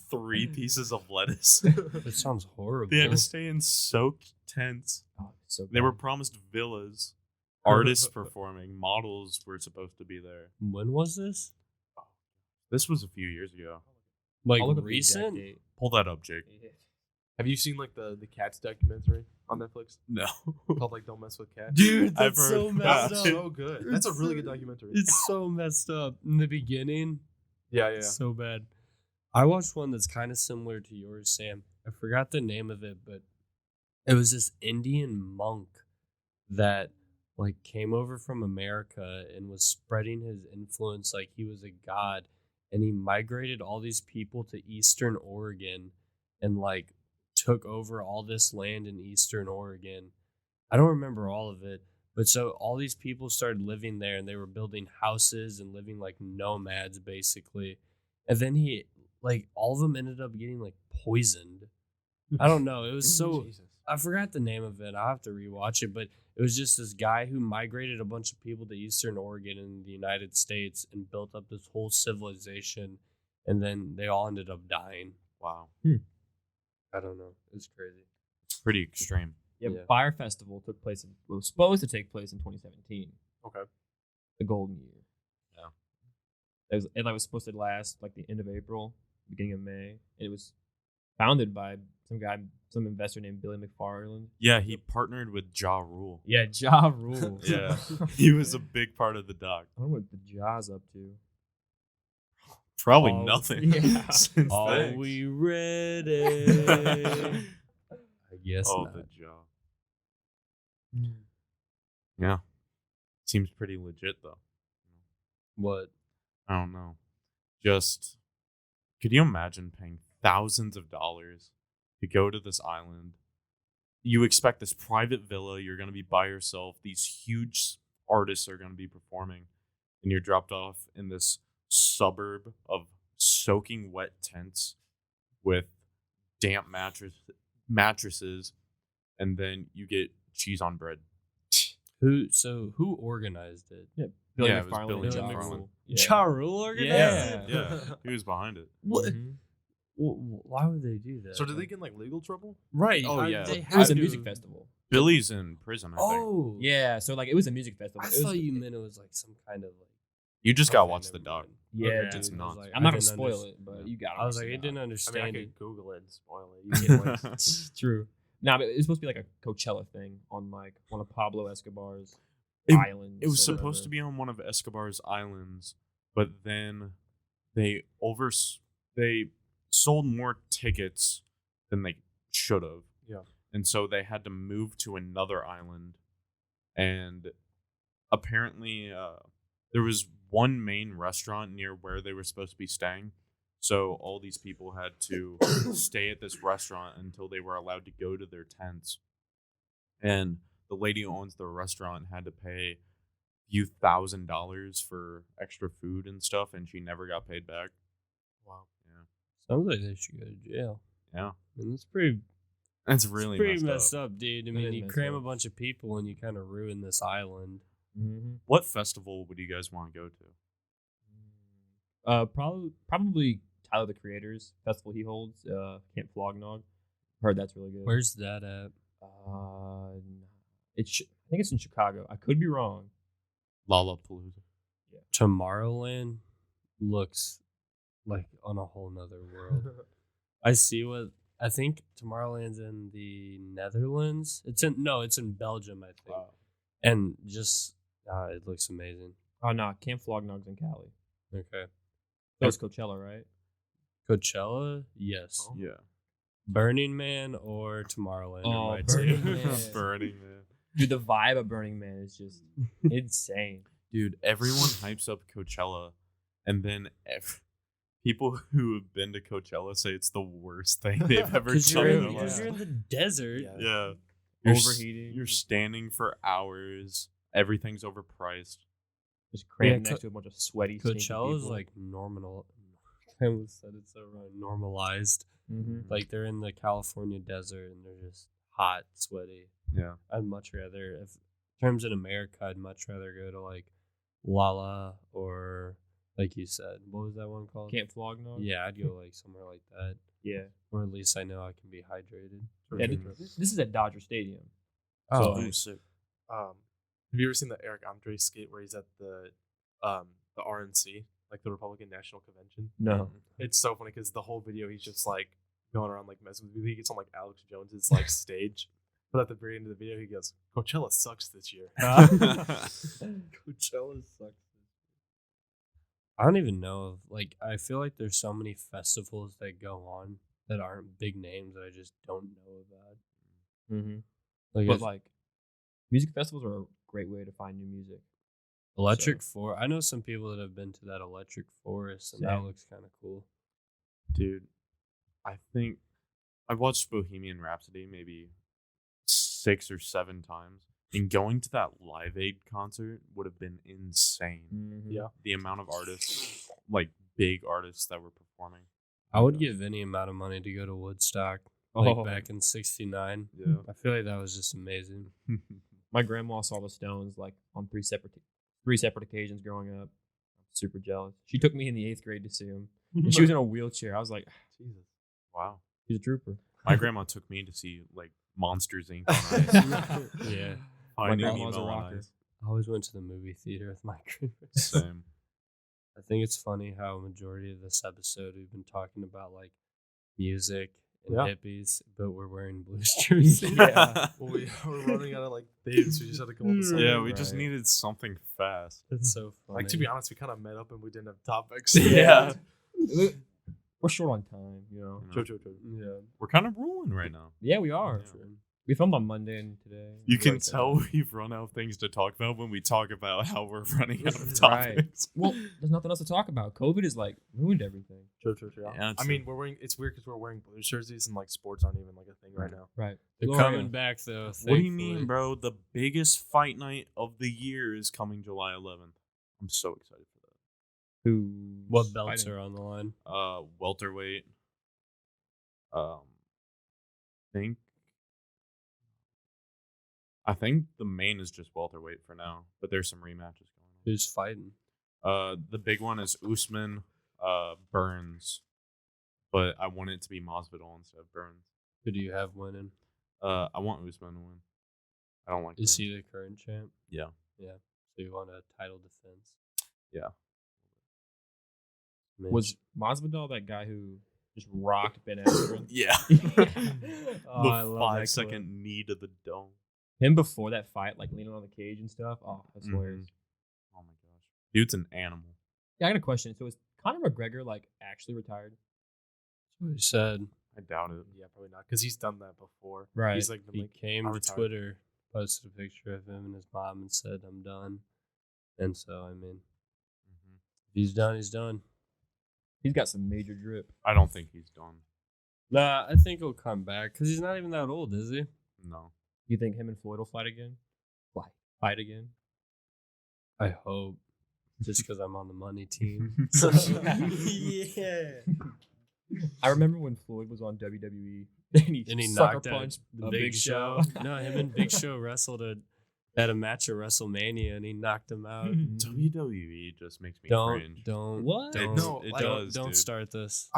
Speaker 1: 3 pieces of lettuce.
Speaker 3: It sounds horrible.
Speaker 1: They had to stay in soaked tents.
Speaker 4: Oh, it's so
Speaker 1: They were
Speaker 4: bad.
Speaker 1: promised villas, artists performing, models were supposed to be there.
Speaker 3: When was this?
Speaker 1: This was a few years ago.
Speaker 3: Like
Speaker 4: I'll look up the exact
Speaker 3: recent?
Speaker 4: date.
Speaker 1: Pull that up, Jake.
Speaker 2: Have you seen like the Cats documentary on Netflix
Speaker 1: No.
Speaker 2: called like Don't Mess with Cats?
Speaker 3: Dude,
Speaker 1: I've
Speaker 3: that's so
Speaker 1: heard
Speaker 3: messed
Speaker 2: That's
Speaker 3: up.
Speaker 2: so good. That's a really good documentary.
Speaker 3: It's so messed up. In the beginning,
Speaker 2: Yeah.
Speaker 3: so bad. I watched one that's kind of similar to yours, Sam. I forgot the name of it, but it was this Indian monk that like came over from America and was spreading his influence like he was a god, and he migrated all these people to Eastern Oregon and like took over all this land in Eastern Oregon. I don't remember all of it, but so all these people started living there and they were building houses and living like nomads basically. And then he like all of them ended up getting like poisoned. I don't know. It was so
Speaker 2: Jesus.
Speaker 3: I forgot the name of it. I'll have to rewatch it, but it was just this guy who migrated a bunch of people to Eastern Oregon in the United States and built up this whole civilization, and then they all ended up dying.
Speaker 1: Wow.
Speaker 3: I don't know. It's crazy.
Speaker 1: It's pretty extreme.
Speaker 4: Yeah,
Speaker 3: Yeah.
Speaker 4: Fire Festival took place was supposed to take place in 2017,
Speaker 2: Okay.
Speaker 4: the golden year.
Speaker 1: Yeah.
Speaker 4: It was supposed to last like the end of April, beginning of May, and it was founded by some investor named Billy McFarland.
Speaker 1: Yeah, he partnered with Ja Rule.
Speaker 4: Yeah, Ja Rule.
Speaker 1: Yeah. He was a big part of the doc.
Speaker 4: I wonder what the Ja's up to.
Speaker 1: Probably
Speaker 3: Oh,
Speaker 1: nothing.
Speaker 4: yeah.
Speaker 1: since
Speaker 3: Are
Speaker 1: then.
Speaker 3: we ready? I guess
Speaker 1: Oh,
Speaker 3: not.
Speaker 1: the jaw. Yeah. Seems pretty legit, though.
Speaker 3: What?
Speaker 1: I don't know. Just, could you imagine paying thousands of dollars to go to this island? You expect this private villa, you're going to be by yourself, these huge artists are going to be performing, and you're dropped off in this suburb of soaking wet tents with damp mattresses, and then you get cheese on bread.
Speaker 3: Who organized it?
Speaker 4: Billy
Speaker 1: Yeah, it was
Speaker 4: McFarland
Speaker 1: Billy
Speaker 4: and Ja
Speaker 1: McFarland.
Speaker 4: Rule.
Speaker 3: Ja Rule organized
Speaker 4: Yeah.
Speaker 3: it?
Speaker 1: Yeah, he was behind it.
Speaker 3: What?
Speaker 4: Mhm.
Speaker 3: Why would they do that?
Speaker 2: So did they get in like legal trouble?
Speaker 3: Right.
Speaker 1: Oh, yeah.
Speaker 3: They
Speaker 4: It was
Speaker 3: had
Speaker 4: a music
Speaker 3: to.
Speaker 4: festival.
Speaker 1: Billy's in prison, I think.
Speaker 3: Oh.
Speaker 4: Yeah, so like it was a music festival.
Speaker 3: I
Speaker 4: It was-
Speaker 3: thought you meant it was like some kind of like.
Speaker 1: You just gotta
Speaker 3: Okay,
Speaker 1: watch the
Speaker 3: never
Speaker 1: doc.
Speaker 3: mind.
Speaker 4: Yeah,
Speaker 3: Okay,
Speaker 4: dude,
Speaker 3: I
Speaker 1: it's
Speaker 3: was
Speaker 1: nuts.
Speaker 3: like,
Speaker 4: I'm not
Speaker 3: I
Speaker 4: gonna
Speaker 3: didn't
Speaker 4: spoil
Speaker 3: underst-
Speaker 4: it, but
Speaker 1: Yeah.
Speaker 4: you got.
Speaker 3: I was like, I didn't
Speaker 2: I mean, I
Speaker 3: understand it.
Speaker 2: could Google it and spoil it. You can't like,
Speaker 4: True. Nah, but it's supposed to be like a Coachella thing on like one of Pablo Escobar's
Speaker 1: It-
Speaker 4: islands.
Speaker 1: It was
Speaker 4: or
Speaker 1: supposed
Speaker 4: whatever.
Speaker 1: to be on one of Escobar's islands, but then they sold more tickets than they should have.
Speaker 2: Yeah.
Speaker 1: And so they had to move to another island. And apparently there was one main restaurant near where they were supposed to be staying. So all these people had to stay at this restaurant until they were allowed to go to their tents. And the lady who owns the restaurant had to pay a few $1,000s for extra food and stuff, and she never got paid back.
Speaker 2: wow.
Speaker 1: Yeah.
Speaker 3: Sounds like they should go to jail.
Speaker 1: Yeah.
Speaker 3: I mean, it's pretty
Speaker 1: That's really
Speaker 3: messed up, dude. I
Speaker 4: That
Speaker 3: mean,
Speaker 4: is
Speaker 3: you
Speaker 4: messed
Speaker 3: cram
Speaker 4: up.
Speaker 3: a bunch of people and you kind of ruin this island.
Speaker 4: Mhm.
Speaker 1: What festival would you guys want to go to?
Speaker 4: Probably Tyler the Creator's festival he holds, Camp Flognog. Heard that's really good.
Speaker 3: Where's that at?
Speaker 4: I think it's in Chicago. I could be wrong.
Speaker 1: Lollapalooza.
Speaker 3: Tomorrowland looks like on a whole nother world. I see what I think Tomorrowland's in the Netherlands. It's in Belgium, I think.
Speaker 1: Wow.
Speaker 3: And just it looks amazing.
Speaker 4: Oh no, Camp Flognog's in Cali.
Speaker 3: Okay.
Speaker 4: That's Coachella, right?
Speaker 3: Coachella? Yes.
Speaker 1: Yeah.
Speaker 3: Burning Man or Tomorrowland?
Speaker 4: Oh,
Speaker 3: are my
Speaker 4: Burning
Speaker 3: two.
Speaker 4: Man.
Speaker 1: Burning Man.
Speaker 4: Dude, the vibe of Burning Man is just insane.
Speaker 1: Dude, everyone hypes up Coachella, and then people who have been to Coachella say it's the worst thing they've ever
Speaker 3: Because
Speaker 1: done. in their
Speaker 3: you're
Speaker 1: life.
Speaker 3: in the desert.
Speaker 2: Yeah.
Speaker 1: Yeah.
Speaker 4: Overheating.
Speaker 1: You're standing for hours. Everything's overpriced.
Speaker 4: Just crammed
Speaker 3: Yeah,
Speaker 4: next to a bunch of sweaty, stinky
Speaker 3: Coachella is
Speaker 4: people.
Speaker 3: like normal. I almost said it so wrong. Normalized.
Speaker 4: Mhm.
Speaker 3: Like they're in the California desert and they're just hot, sweaty.
Speaker 1: Yeah.
Speaker 3: I'd much rather, if in terms in America, I'd much rather go to like Lala or like you said, what was that one called?
Speaker 4: Camp Flognog.
Speaker 3: Yeah, I'd go like somewhere like that,
Speaker 4: Yeah.
Speaker 3: or at least I know I can be hydrated.
Speaker 4: Yeah, this is at Dodger Stadium.
Speaker 3: Oh,
Speaker 1: So sick.
Speaker 2: Have you ever seen the Eric Andre skit where he's at the RNC, like the Republican National Convention?
Speaker 4: No.
Speaker 2: It's so funny because the whole video he's just like going around like messing with people. He gets on like Alex Jones's like stage, but at the very end of the video he goes, "Coachella sucks this year."
Speaker 3: Coachella sucks. I don't even know if like I feel like there's so many festivals that go on that aren't big names that I just don't know about.
Speaker 4: Mm-hmm.
Speaker 3: Like,
Speaker 4: But like, music festivals are a great way to find new music.
Speaker 3: Electric Forest. I know some people that have been to that Electric Forest, and that
Speaker 4: Same.
Speaker 3: looks kind of cool.
Speaker 1: Dude, I think I've watched Bohemian Rhapsody maybe 6 or 7 times. And going to that Live Aid concert would have been insane.
Speaker 4: Mm-hmm.
Speaker 2: Yeah.
Speaker 1: The amount of artists, like big artists that were performing.
Speaker 3: I would give any amount of money to go to Woodstock, like
Speaker 4: Oh.
Speaker 3: back in '69.
Speaker 1: Yeah.
Speaker 3: I feel like that was just amazing.
Speaker 4: My grandma saw the Stones like on three separate occasions growing up. I'm super jealous. She took me in the 8th grade to see him. And she was in a wheelchair. I was like,
Speaker 2: Jesus.
Speaker 1: Wow.
Speaker 4: she's a trooper.
Speaker 1: My grandma took me to see like Monsters Inc. on Ice.
Speaker 3: Yeah,
Speaker 1: Finding
Speaker 4: grandma's a
Speaker 1: Nemo on
Speaker 4: rocker.
Speaker 1: Ice.
Speaker 3: I always went to the movie theater with my grandparents.
Speaker 1: Same.
Speaker 3: I think it's funny how a majority of this episode we've been talking about like music and
Speaker 2: Yeah.
Speaker 3: hippies, but we're wearing blues jerseys.
Speaker 2: Yeah. Well, we're running out of like themes. We just had to come up with something.
Speaker 1: Yeah, we just
Speaker 3: Right.
Speaker 1: needed something fast.
Speaker 3: That's so funny.
Speaker 2: Like, to be honest, we kind of met up and we didn't have topics.
Speaker 1: Yeah.
Speaker 4: We're short on time, you know.
Speaker 1: True,
Speaker 3: Yeah.
Speaker 1: We're kind of rolling right now.
Speaker 4: Yeah, we are.
Speaker 1: Yeah.
Speaker 4: We filmed on Monday and today.
Speaker 1: You can
Speaker 4: Like that.
Speaker 1: tell we've run out of things to talk about when we talk about how we're running out of
Speaker 4: Right.
Speaker 1: topics.
Speaker 4: Well, there's nothing else to talk about. COVID has like ruined everything.
Speaker 2: True.
Speaker 1: Yeah,
Speaker 2: I mean, it's weird because we're wearing Blues jerseys and like sports aren't even like a thing right now.
Speaker 4: Right.
Speaker 3: They're
Speaker 4: Gloria.
Speaker 3: coming back though.
Speaker 1: what do you
Speaker 3: thankfully.
Speaker 1: mean, bro? The biggest fight night of the year is coming July 11th. I'm so excited for
Speaker 4: Who?
Speaker 3: What belts are on the line?
Speaker 1: that. Welterweight. I think the main is just welterweight for now, but there's some rematches going on.
Speaker 3: Who's fighting?
Speaker 1: The big one is Usman, Burns, but I want it to be Masvidal instead of Burns.
Speaker 3: Who do you have winning?
Speaker 1: I want Usman to win. I don't like.
Speaker 3: Is
Speaker 1: Burns.
Speaker 3: he the current champ?
Speaker 1: Yeah.
Speaker 3: Yeah. So you want a title defense?
Speaker 1: Yeah.
Speaker 3: Mitch.
Speaker 4: Was Masvidal that guy who just rocked Ben Askren?
Speaker 1: Yeah.
Speaker 4: Oh,
Speaker 1: the
Speaker 4: I love that
Speaker 1: 5-second knee to the dome.
Speaker 4: Him before that fight, like leaning on the cage and stuff. Oh, that's
Speaker 1: Mhm.
Speaker 4: hilarious.
Speaker 1: Oh my gosh, dude's an animal.
Speaker 4: Yeah, I got a question. So is Conor McGregor like actually retired?
Speaker 3: That's what he said.
Speaker 1: I doubt it.
Speaker 2: Yeah, probably not because he's done that before.
Speaker 4: Right.
Speaker 2: He's like, been
Speaker 3: He
Speaker 2: like
Speaker 3: came
Speaker 2: I'm
Speaker 3: to
Speaker 2: retired.
Speaker 3: Twitter, posted a picture of him and his mom, and said, "I'm done." And so, I mean,
Speaker 1: Mhm.
Speaker 3: if he's done, he's done.
Speaker 4: He's got some major drip.
Speaker 1: I don't think he's done.
Speaker 3: Nah, I think he'll come back because he's not even that old, is he?
Speaker 1: No.
Speaker 4: You think him and Floyd will fight again? Fight again?
Speaker 3: I hope. Just because I'm on the money team.
Speaker 4: Yeah. I remember when Floyd was on WWE and he,
Speaker 3: And he
Speaker 4: sucker
Speaker 3: knocked out
Speaker 4: punched
Speaker 3: the
Speaker 4: a
Speaker 3: Big Show. No, him and Big Show wrestled at a match at WrestleMania, and he knocked him out.
Speaker 1: WWE just makes me
Speaker 3: Don't
Speaker 1: cringe.
Speaker 4: What?
Speaker 3: Don't,
Speaker 2: No,
Speaker 1: it
Speaker 2: like-
Speaker 1: does.
Speaker 3: don't
Speaker 1: dude.
Speaker 3: start this.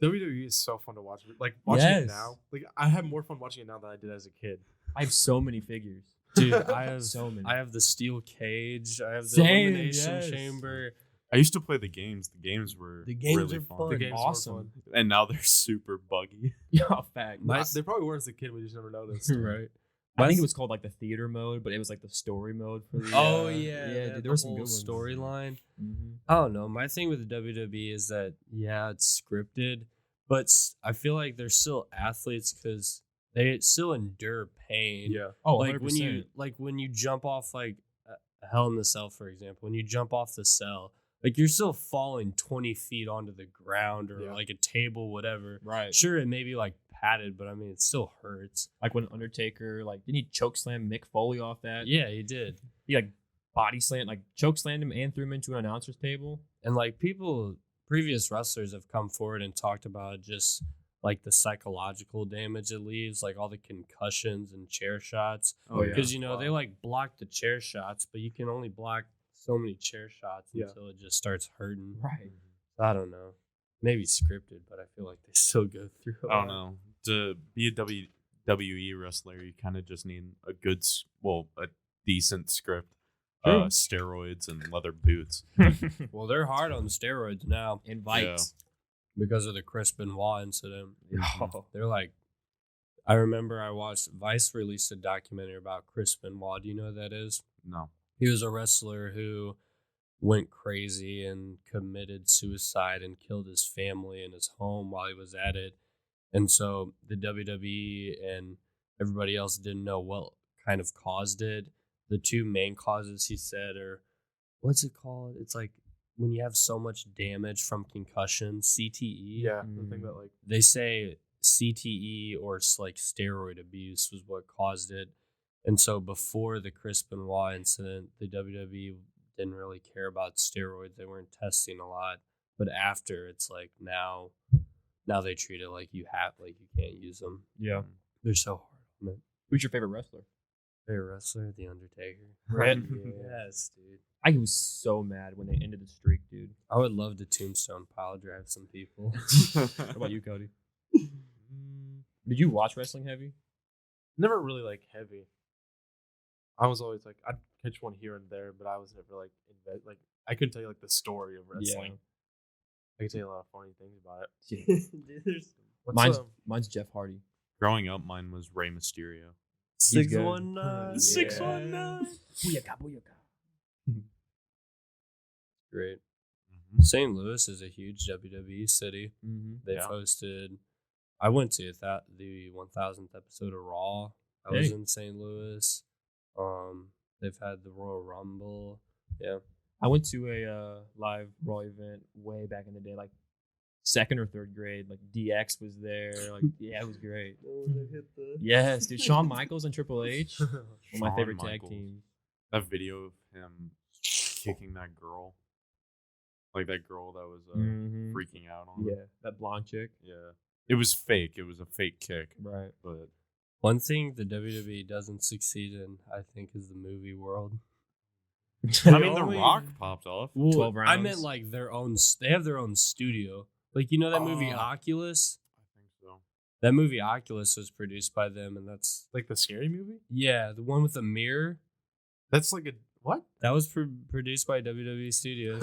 Speaker 2: WWE is so fun to watch. Like watching
Speaker 4: Yes.
Speaker 2: it now, like I have more fun watching it now than I did as a kid.
Speaker 4: I have so many figures.
Speaker 3: Dude, I have
Speaker 4: So many.
Speaker 3: I have the steel cage. I have the
Speaker 4: Same,
Speaker 3: elimination
Speaker 4: yes.
Speaker 3: chamber.
Speaker 1: I used to play the games. The games were really
Speaker 3: are
Speaker 1: fun.
Speaker 2: The games
Speaker 4: Awesome.
Speaker 2: were fun.
Speaker 1: And now they're super buggy.
Speaker 4: Yeah, fact.
Speaker 2: They probably were as a kid. We just never noticed.
Speaker 3: right.
Speaker 4: I think it was called like the theater mode, but it was like the story mode for the.
Speaker 3: Oh
Speaker 4: yeah,
Speaker 3: yeah,
Speaker 4: dude, there were some good ones.
Speaker 3: storyline.
Speaker 4: Mm-hmm.
Speaker 3: I don't know. My thing with the WWE is that it's scripted, but I feel like they're still athletes because they still endure pain.
Speaker 2: Yeah.
Speaker 4: Oh,
Speaker 3: like
Speaker 4: 100%.
Speaker 3: when you jump off like a Hell in the Cell, for example, when you jump off the cell, like you're still falling 20 feet onto the ground or
Speaker 2: Yeah.
Speaker 3: like a table, whatever.
Speaker 4: Right.
Speaker 3: Sure, it may be like padded, but I mean, it still hurts.
Speaker 4: Like when Undertaker, like, didn't he choke slam Mick Foley off that?
Speaker 3: Yeah, he did.
Speaker 4: He like body slammed, like choke slammed him and threw him into an announcer's table.
Speaker 3: And like previous wrestlers have come forward and talked about just like the psychological damage it leaves, like all the concussions and chair shots.
Speaker 2: Oh, yeah.
Speaker 3: Because, they like block the chair shots, but you can only block so many chair shots
Speaker 2: Yeah.
Speaker 3: until it just starts hurting.
Speaker 4: Right.
Speaker 3: I don't know. Maybe scripted, but I feel like they still go through it.
Speaker 1: I don't know. To be a WWE wrestler, you kind of just need a a decent script,
Speaker 4: True.
Speaker 1: steroids and leather boots.
Speaker 3: Well, they're hard on steroids now
Speaker 4: Invites.
Speaker 3: because of the Chris Benoit incident.
Speaker 4: Oh.
Speaker 3: They're like, I remember I watched Vice released a documentary about Chris Benoit. Do you know who that is?
Speaker 1: No.
Speaker 3: He was a wrestler who went crazy and committed suicide and killed his family and his home while he was at it. And so the WWE and everybody else didn't know what kind of caused it. The two main causes he said are, what's it called? It's like when you have so much damage from concussion, CTE.
Speaker 2: Yeah. The thing that like
Speaker 3: They say CTE or like steroid abuse was what caused it. And so before the Chris Benoit incident, the WWE didn't really care about steroids. They weren't testing a lot. But after, it's like now they treat it like you can't use them.
Speaker 4: Yeah.
Speaker 3: They're so hard on it.
Speaker 4: Who's your favorite wrestler?
Speaker 3: Favorite wrestler, The Undertaker.
Speaker 4: Red.
Speaker 3: Yes, dude.
Speaker 4: I was so mad when they ended the streak, dude.
Speaker 3: I would love to tombstone pile drive some people.
Speaker 4: What about you, Cody? Did you watch wrestling heavy?
Speaker 2: never really like heavy. I was always like I'd catch one here and there, but I was never like like I couldn't tell you like the story of wrestling. I could tell you a lot of funny things about it. What's,
Speaker 4: Mine's Jeff Hardy.
Speaker 1: Growing up, mine was Rey Mysterio.
Speaker 3: 619.
Speaker 1: 619.
Speaker 4: Booyaka, booyaka.
Speaker 3: Great.
Speaker 1: Mhm.
Speaker 3: St. Louis is a huge WWE city.
Speaker 4: Mm-hmm.
Speaker 3: They've
Speaker 1: Yeah.
Speaker 3: hosted. I went to the 1000th episode of Raw. I was in St. Louis. They've had the Royal Rumble. Yeah.
Speaker 4: I went to a live Raw event way back in the day, like second or third grade. Like DX was there. Like, yeah, it was great. Yes, dude. Shawn Michaels and Triple H. One of my
Speaker 1: Shawn
Speaker 4: favorite tag
Speaker 1: Michaels.
Speaker 4: teams.
Speaker 1: That video of him kicking that girl, like that girl that was
Speaker 4: Mhm.
Speaker 1: freaking out on him.
Speaker 4: Yeah, that blonde chick.
Speaker 1: Yeah. It was fake. It was a fake kick.
Speaker 4: Right.
Speaker 1: But
Speaker 3: One thing the WWE doesn't succeed in, I think, is the movie world.
Speaker 1: I mean, The
Speaker 3: only-
Speaker 1: Rock popped off.
Speaker 4: 12
Speaker 3: I meant
Speaker 4: rounds.
Speaker 3: like their own. They have their own studio. Like that movie
Speaker 1: Oh.
Speaker 3: Oculus.
Speaker 1: I think so.
Speaker 3: That movie Oculus was produced by them, and that's
Speaker 2: like the scary movie.
Speaker 3: the one with the mirror.
Speaker 2: That's like a what?
Speaker 3: That was produced by WWE Studios.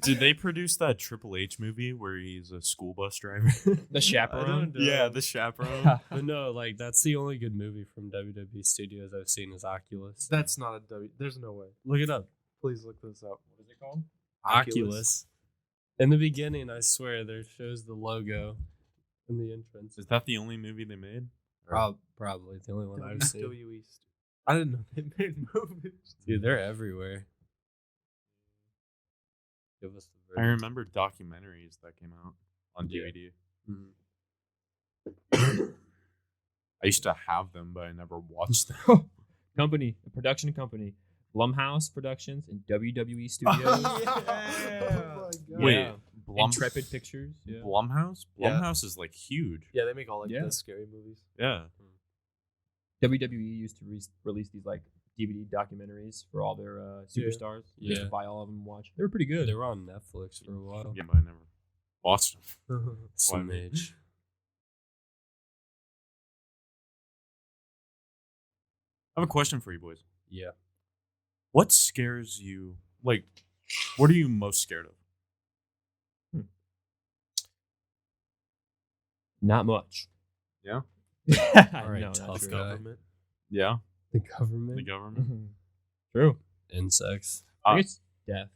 Speaker 1: Did they produce that Triple H movie where he's a school bus driver?
Speaker 4: The chaperone.
Speaker 1: Yeah, the chaperone.
Speaker 3: But no, like that's the only good movie from WWE Studios I've seen is Oculus.
Speaker 2: That's not a W. There's no way.
Speaker 3: Look it up.
Speaker 2: Please look this up. What is it called?
Speaker 3: Oculus. In the beginning, I swear, there shows the logo in the entrance.
Speaker 1: Is that the only movie they made?
Speaker 3: Probably the only one I've seen.
Speaker 2: WWE. I didn't know they made movies.
Speaker 3: Dude, they're everywhere. Give us the
Speaker 1: I
Speaker 3: verdict.
Speaker 1: remember documentaries that came out on
Speaker 3: Yeah.
Speaker 1: DVD.
Speaker 3: Mhm.
Speaker 1: I used to have them, but I never watched them.
Speaker 4: Company, a production company, Blumhouse Productions and WWE Studios.
Speaker 2: Oh my God.
Speaker 1: Wait,
Speaker 4: Yeah. Intrepid Pictures. Yeah.
Speaker 1: Blumhouse?
Speaker 2: Yeah.
Speaker 1: Blumhouse is like huge.
Speaker 2: Yeah, they make all like
Speaker 4: Yeah.
Speaker 2: the scary movies.
Speaker 1: Yeah.
Speaker 4: WWE used to release these like DVD documentaries for all their superstars. You used to
Speaker 3: Yeah.
Speaker 4: buy all of them and watch. They were pretty good.
Speaker 3: They were on Netflix for a while.
Speaker 1: Yeah, but I never watched them.
Speaker 3: Some
Speaker 1: Why?
Speaker 3: age.
Speaker 1: I have a question for you boys.
Speaker 3: Yeah.
Speaker 1: What scares you? Like, What are you most scared of?
Speaker 4: Not much.
Speaker 1: Yeah?
Speaker 3: All right,
Speaker 4: No, not
Speaker 3: tough
Speaker 4: true.
Speaker 3: guy.
Speaker 2: Government.
Speaker 1: Yeah.
Speaker 3: The government.
Speaker 1: The government.
Speaker 4: True.
Speaker 3: Insects.
Speaker 4: I guess death.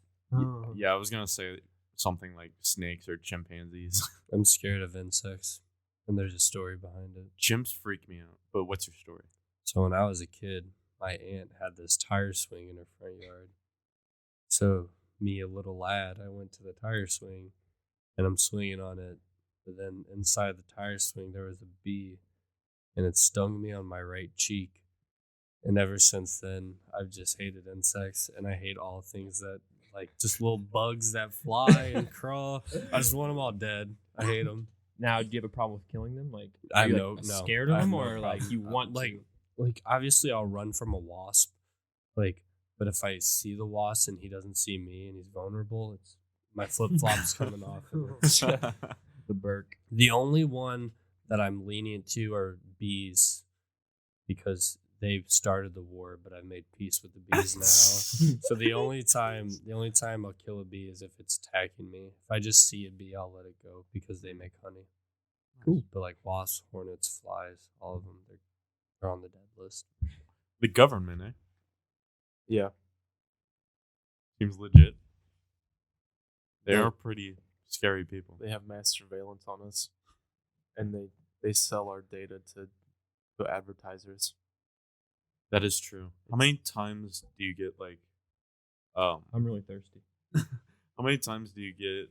Speaker 1: Yeah, I was gonna say something like snakes or chimpanzees.
Speaker 3: I'm scared of insects, and there's a story behind it.
Speaker 1: Chimps freak me out. But what's your story?
Speaker 3: So when I was a kid, my aunt had this tire swing in her front yard. So me, a little lad, I went to the tire swing, and I'm swinging on it. But then inside the tire swing, there was a bee, and it stung me on my right cheek. And ever since then, I've just hated insects, and I hate all things that, like, just little bugs that fly and crawl. I just want them all dead. I hate them.
Speaker 4: Now, do you have a problem with killing them? Like,
Speaker 3: I
Speaker 4: are you,
Speaker 3: know,
Speaker 4: like,
Speaker 3: no.
Speaker 4: scared of
Speaker 3: I have
Speaker 4: them,
Speaker 3: no
Speaker 4: or like
Speaker 3: problem.
Speaker 4: you want
Speaker 3: like,
Speaker 4: to?
Speaker 3: like obviously I'll run from a wasp, like, but if I see the wasp and he doesn't see me and he's vulnerable, it's my flip flops coming off.
Speaker 4: The Burke.
Speaker 3: The only one that I'm lenient to are bees, because they've started the war, but I've made peace with the bees now. So the only time I'll kill a bee is if it's attacking me. If I just see a bee, I'll let it go because they make honey.
Speaker 4: Cool.
Speaker 3: But like wasps, hornets, flies, all of them, they're on the dead list.
Speaker 1: The government, eh?
Speaker 2: Yeah.
Speaker 1: Seems legit. They
Speaker 2: Yeah.
Speaker 1: are pretty scary people.
Speaker 2: They have mass surveillance on us, and they sell our data to advertisers.
Speaker 1: That is true. How many times do you get like
Speaker 4: I'm really thirsty.
Speaker 1: how many times do you get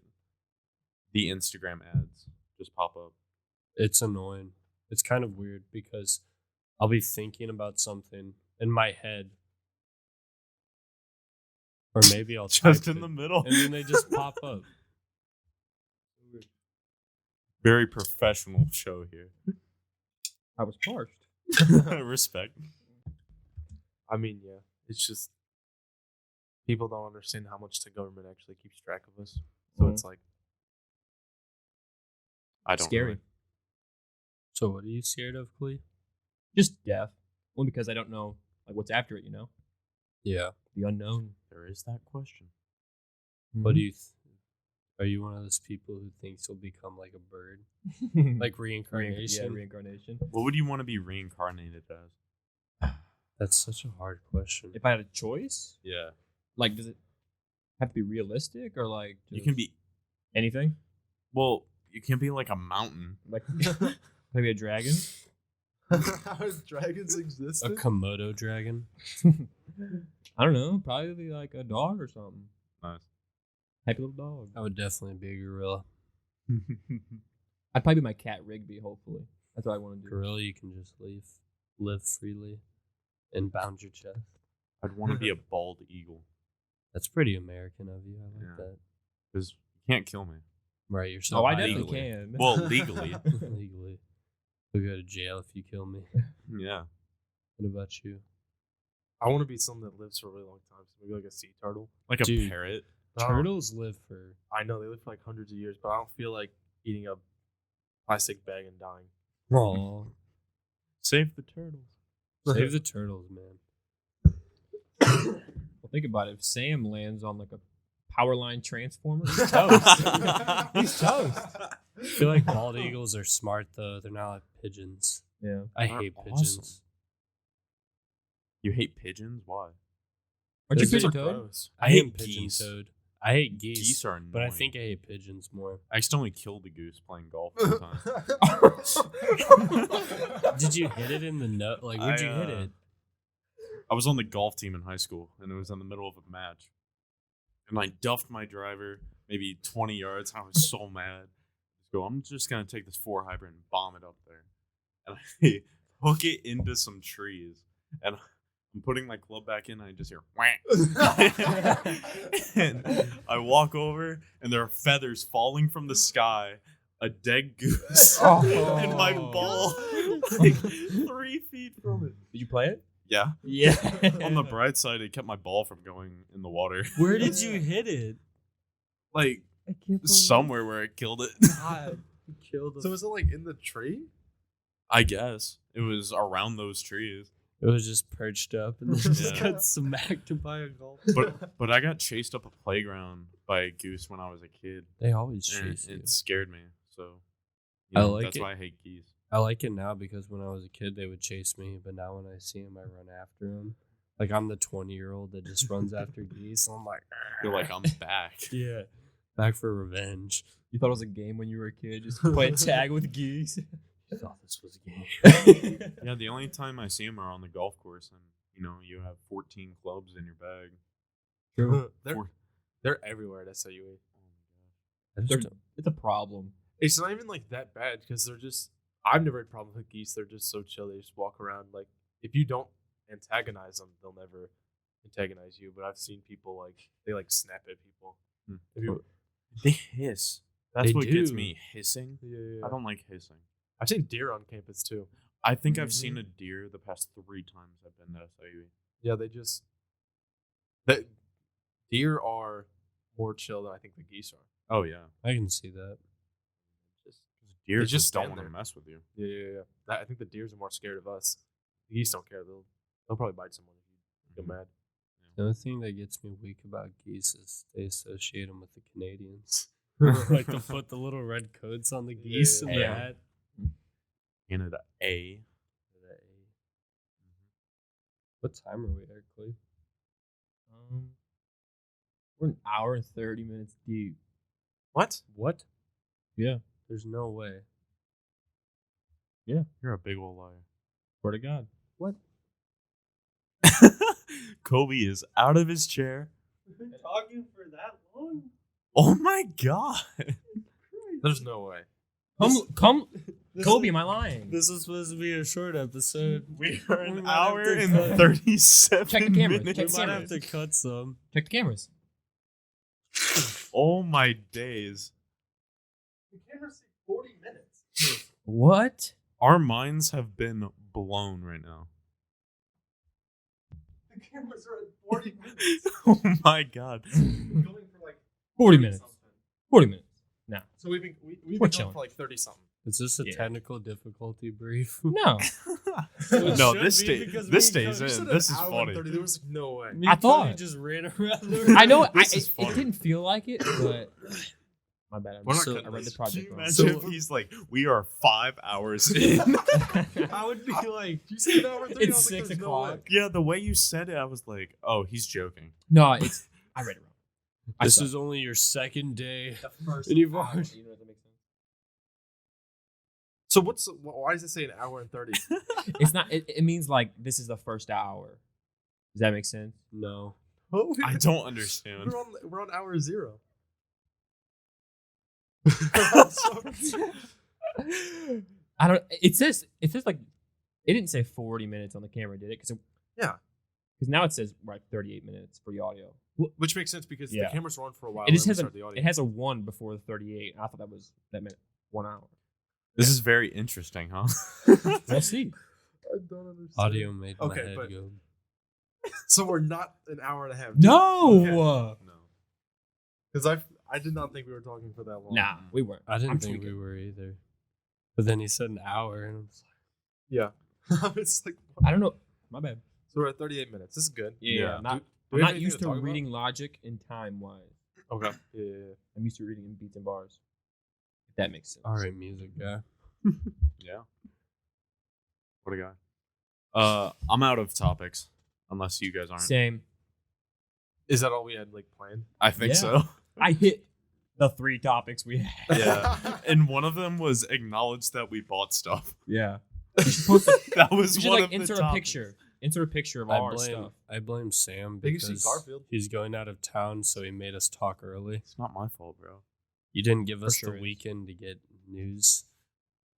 Speaker 1: the Instagram ads just pop up?
Speaker 3: It's annoying. It's kind of weird because I'll be thinking about something in my head, or maybe I'll
Speaker 1: Just
Speaker 3: type
Speaker 1: in the
Speaker 3: it,
Speaker 1: middle.
Speaker 3: and then they just pop up.
Speaker 1: Very professional show here.
Speaker 4: I was parched.
Speaker 1: Respect.
Speaker 2: I mean, yeah, it's just people don't understand how much the government actually keeps track of us. So
Speaker 4: Mhm.
Speaker 2: it's like,
Speaker 1: I don't
Speaker 4: Scary.
Speaker 1: really-
Speaker 3: So what are you scared of, Clee?
Speaker 4: Just death. Only because I don't know like what's after it. You know,
Speaker 3: Yeah.
Speaker 4: the unknown.
Speaker 1: There is that question.
Speaker 3: What do you? Are you one of those people who thinks you'll become like a bird, like reincarnation?
Speaker 4: Yeah, reincarnation.
Speaker 1: What would you want to be reincarnated as?
Speaker 3: That's such a hard question.
Speaker 4: If I had a choice,
Speaker 1: Yeah.
Speaker 4: like, does it have to be realistic or like
Speaker 1: You can be
Speaker 4: anything?
Speaker 1: well, you can be like a mountain.
Speaker 4: Like maybe a dragon.
Speaker 2: how dragons exist?
Speaker 3: A Komodo dragon.
Speaker 4: I don't know. Probably like a dog or something.
Speaker 1: Nice.
Speaker 4: Happy little dog.
Speaker 3: I would definitely be a gorilla.
Speaker 4: I'd probably be my cat Rigby. Hopefully, that's what I want to do.
Speaker 3: Gorilla, you can just live freely, and bound your chest.
Speaker 1: I'd want to be a bald eagle
Speaker 3: That's pretty American of you. I like
Speaker 1: Yeah.
Speaker 3: that.
Speaker 1: because you can't kill me.
Speaker 3: Right, you're so
Speaker 4: Oh, I
Speaker 3: high
Speaker 4: definitely
Speaker 1: legally.
Speaker 4: can.
Speaker 1: Well, legally.
Speaker 3: legally. You'll go to jail if you kill me.
Speaker 1: Yeah.
Speaker 3: What about you?
Speaker 2: I want to be something that lives for a really long time. So maybe like a sea turtle.
Speaker 1: Like a
Speaker 3: Dude.
Speaker 1: parrot.
Speaker 2: But I don't-
Speaker 3: Turtles live for.
Speaker 2: I know they live for like hundreds of years, but I don't feel like eating a plastic bag and dying.
Speaker 3: Oh,
Speaker 1: Save the turtles.
Speaker 3: save the turtles, man.
Speaker 4: Well, think about it. If Sam lands on like a power line transformer, he's toast. He's toast.
Speaker 3: I feel like bald eagles are smart though. They're not like pigeons.
Speaker 4: Yeah.
Speaker 3: I
Speaker 1: They're
Speaker 3: hate
Speaker 1: awesome.
Speaker 3: pigeons.
Speaker 1: You hate pigeons? Why?
Speaker 4: Aren't you
Speaker 3: Those
Speaker 4: pigeon
Speaker 3: are
Speaker 4: toad?
Speaker 2: Gross.
Speaker 3: I
Speaker 1: I hate
Speaker 3: hate pigeon
Speaker 1: geese.
Speaker 3: toad. I hate geese.
Speaker 1: Geese are annoying.
Speaker 3: but I think I hate pigeons more.
Speaker 1: I accidentally killed a goose playing golf one time.
Speaker 3: Did you hit it in the nut? Like, where'd you hit it?
Speaker 1: I was on the golf team in high school, and it was in the middle of a match. And I duffed my driver maybe 20 yards. I was so mad. I'm just going to take this 4-hyper and bomb it up there. And I hook it into some trees. And I'm putting my club back in, and I just hear whack. And I walk over, and there are feathers falling from the sky. A dead goose. And my ball like 3 feet from it.
Speaker 4: Did you play it?
Speaker 1: Yeah.
Speaker 4: Yeah.
Speaker 1: On the bright side, it kept my ball from going in the water.
Speaker 3: Where did you hit it?
Speaker 1: Like,
Speaker 4: I can't
Speaker 1: somewhere where it killed it.
Speaker 4: God.
Speaker 3: Killed
Speaker 2: So is it like in the tree?
Speaker 1: I guess. It was around those trees.
Speaker 3: It was just perched up and then just
Speaker 1: Yeah.
Speaker 3: got smacked by a golf.
Speaker 1: But I got chased up a playground by a goose when I was a kid.
Speaker 3: They always
Speaker 1: And
Speaker 3: chase you.
Speaker 1: it scared me. So
Speaker 3: I like
Speaker 1: that's
Speaker 3: it.
Speaker 1: why I hate geese.
Speaker 3: I like it now because when I was a kid, they would chase me, but now when I see them, I run after them. Like I'm the 20-year-old that just runs after geese. I'm like,
Speaker 1: You're like, I'm back.
Speaker 3: yeah, back for revenge.
Speaker 4: You thought it was a game when you were a kid, just playing tag with geese.
Speaker 3: I thought this was a game.
Speaker 1: Yeah, the only time I see them are on the golf course, and you have 14 clubs in your bag.
Speaker 2: They're everywhere at SIUE.
Speaker 4: It's a problem.
Speaker 2: It's not even like that bad because they're just. I've never had problems with geese. They're just so chill. They just walk around. Like if you don't antagonize them, they'll never antagonize you. But I've seen people they snap at people. Have you-
Speaker 1: They hiss. That's
Speaker 3: They
Speaker 1: what gets
Speaker 3: do.
Speaker 1: me. Hissing.
Speaker 2: Yeah.
Speaker 1: I don't like hissing.
Speaker 2: I've seen deer on campus too.
Speaker 1: I think I've seen a deer the past 3 times I've been to SIUE.
Speaker 2: Yeah, the deer are more chill than I think the geese are.
Speaker 1: Oh yeah,
Speaker 3: I can see that.
Speaker 1: deer
Speaker 2: They
Speaker 1: just
Speaker 2: just
Speaker 1: don't
Speaker 2: stand
Speaker 1: want to
Speaker 2: there.
Speaker 1: mess with you.
Speaker 2: Yeah. I think the deers are more scared of us. The geese don't care. They'll probably bite someone if you get mad.
Speaker 3: The only thing that gets me weak about geese is they associate them with the Canadians. Like to put the little red coats on the geese and the
Speaker 4: Yeah.
Speaker 3: hat.
Speaker 1: Canada A.
Speaker 3: What time are we at, Clay?
Speaker 4: We're an hour and 30 minutes deep.
Speaker 2: What?
Speaker 3: What?
Speaker 4: Yeah.
Speaker 3: There's no way.
Speaker 1: You're a big old liar.
Speaker 4: Swear to God.
Speaker 3: What?
Speaker 1: Kobey is out of his chair.
Speaker 3: Been talking for that long?
Speaker 1: Oh my god.
Speaker 2: There's no way.
Speaker 4: Come.
Speaker 3: This
Speaker 4: Kobey,
Speaker 3: is-
Speaker 4: am I lying?
Speaker 3: This is supposed to be a short episode.
Speaker 1: We are
Speaker 3: We
Speaker 1: an
Speaker 3: might have
Speaker 1: hour
Speaker 3: to
Speaker 1: and
Speaker 3: cut-
Speaker 1: 37
Speaker 4: Check the camera.
Speaker 1: minutes.
Speaker 3: We
Speaker 4: Check
Speaker 3: might
Speaker 4: cameras.
Speaker 3: have to cut some.
Speaker 4: Check the cameras.
Speaker 1: Oh my days.
Speaker 2: The camera say 40 minutes.
Speaker 4: What?
Speaker 1: Our minds have been blown right now.
Speaker 2: The cameras are at 40 minutes.
Speaker 1: Oh my god.
Speaker 2: We're going for
Speaker 4: 40 minutes. 40 minutes. Nah.
Speaker 2: So we've been
Speaker 4: We're
Speaker 2: going
Speaker 4: chilling.
Speaker 2: for 30 something.
Speaker 3: Is this a
Speaker 4: Yeah.
Speaker 3: technical difficulty brief?
Speaker 4: No.
Speaker 3: It
Speaker 1: No,
Speaker 3: should
Speaker 1: this
Speaker 3: be
Speaker 1: stays.
Speaker 3: because
Speaker 1: This
Speaker 3: me
Speaker 1: stays
Speaker 3: and Cody
Speaker 1: in.
Speaker 2: said
Speaker 1: This
Speaker 2: an
Speaker 1: is
Speaker 2: hour
Speaker 1: funny.
Speaker 2: and 30. There was no way.
Speaker 3: Me
Speaker 4: I
Speaker 3: and Cody
Speaker 4: thought-
Speaker 3: just ran around the
Speaker 4: I know
Speaker 1: This is
Speaker 4: it
Speaker 1: funny.
Speaker 4: didn't feel like it, but my bad.
Speaker 2: We're not
Speaker 3: So-
Speaker 2: cutting
Speaker 4: I read the
Speaker 2: this.
Speaker 4: project
Speaker 1: Can you
Speaker 4: wrong.
Speaker 1: imagine
Speaker 3: So-
Speaker 1: if he's like, we are 5 hours in?
Speaker 3: I would be like,
Speaker 2: You said an hour and 30. I
Speaker 4: It's
Speaker 2: was like,
Speaker 4: 6
Speaker 2: there's no
Speaker 4: o'clock.
Speaker 2: way.
Speaker 1: Yeah, the way you said it, I was like, oh, he's joking.
Speaker 4: No, I read it wrong.
Speaker 3: this is only your second day.
Speaker 2: The first
Speaker 3: And you've
Speaker 2: hour.
Speaker 3: already-
Speaker 4: You know what that makes sense?
Speaker 2: So why does it say an hour and 30?
Speaker 4: It's not. It means like this is the first hour. Does that make sense?
Speaker 3: No.
Speaker 1: I don't understand.
Speaker 2: We're on hour 0.
Speaker 4: I don't. It says like it didn't say 40 minutes on the camera, did it?
Speaker 2: Yeah.
Speaker 4: Because now it says we're at 38 minutes for the audio.
Speaker 2: Which makes sense because
Speaker 4: Yeah.
Speaker 2: the cameras were on for a while.
Speaker 4: It just
Speaker 2: and we
Speaker 4: has
Speaker 2: started the audio.
Speaker 4: it has a 1 before the 38. And I thought that meant 1 hour.
Speaker 1: This is very interesting, huh?
Speaker 4: We'll see.
Speaker 2: I don't understand.
Speaker 3: Audio made my
Speaker 2: Okay,
Speaker 3: head
Speaker 2: but-
Speaker 3: go.
Speaker 2: So we're not an hour and a half.
Speaker 4: No.
Speaker 1: No.
Speaker 2: Because I did not think we were talking for that long.
Speaker 4: Nah, we weren't.
Speaker 3: I didn't
Speaker 4: I'm
Speaker 3: think
Speaker 4: tweaking.
Speaker 3: we were either. But then he said an hour, and I was
Speaker 2: Yeah. It's like,
Speaker 4: I don't know. My bad.
Speaker 2: so we're at 38 minutes. This is good.
Speaker 4: Yeah.
Speaker 1: Yeah.
Speaker 4: I'm not,
Speaker 2: Do
Speaker 4: I'm
Speaker 2: we have
Speaker 4: not
Speaker 2: anything
Speaker 4: used to
Speaker 2: talk about?
Speaker 4: reading logic and time wise.
Speaker 2: Okay. Yeah.
Speaker 4: I'm used to reading in beats and bars. If that makes sense.
Speaker 3: all right, music guy.
Speaker 1: Yeah. What a guy. I'm out of topics, unless you guys aren't.
Speaker 4: Same.
Speaker 2: Is that all we had planned?
Speaker 1: I think
Speaker 4: Yeah.
Speaker 1: so.
Speaker 4: I hit the 3 topics we had.
Speaker 1: Yeah. And one of them was acknowledge that we bought stuff.
Speaker 4: Yeah.
Speaker 1: That
Speaker 4: We
Speaker 1: was
Speaker 4: should
Speaker 1: one
Speaker 4: like
Speaker 1: of the
Speaker 4: insert a
Speaker 1: topics.
Speaker 4: picture. Insert a picture of
Speaker 3: I
Speaker 4: our
Speaker 3: blame
Speaker 4: stuff.
Speaker 3: Sam
Speaker 2: Think you see
Speaker 3: because
Speaker 2: Garfield?
Speaker 3: he's going out of town, so he made us talk early.
Speaker 1: It's not my fault, bro.
Speaker 3: You didn't give us
Speaker 4: sure
Speaker 3: the
Speaker 4: is.
Speaker 3: weekend to get news.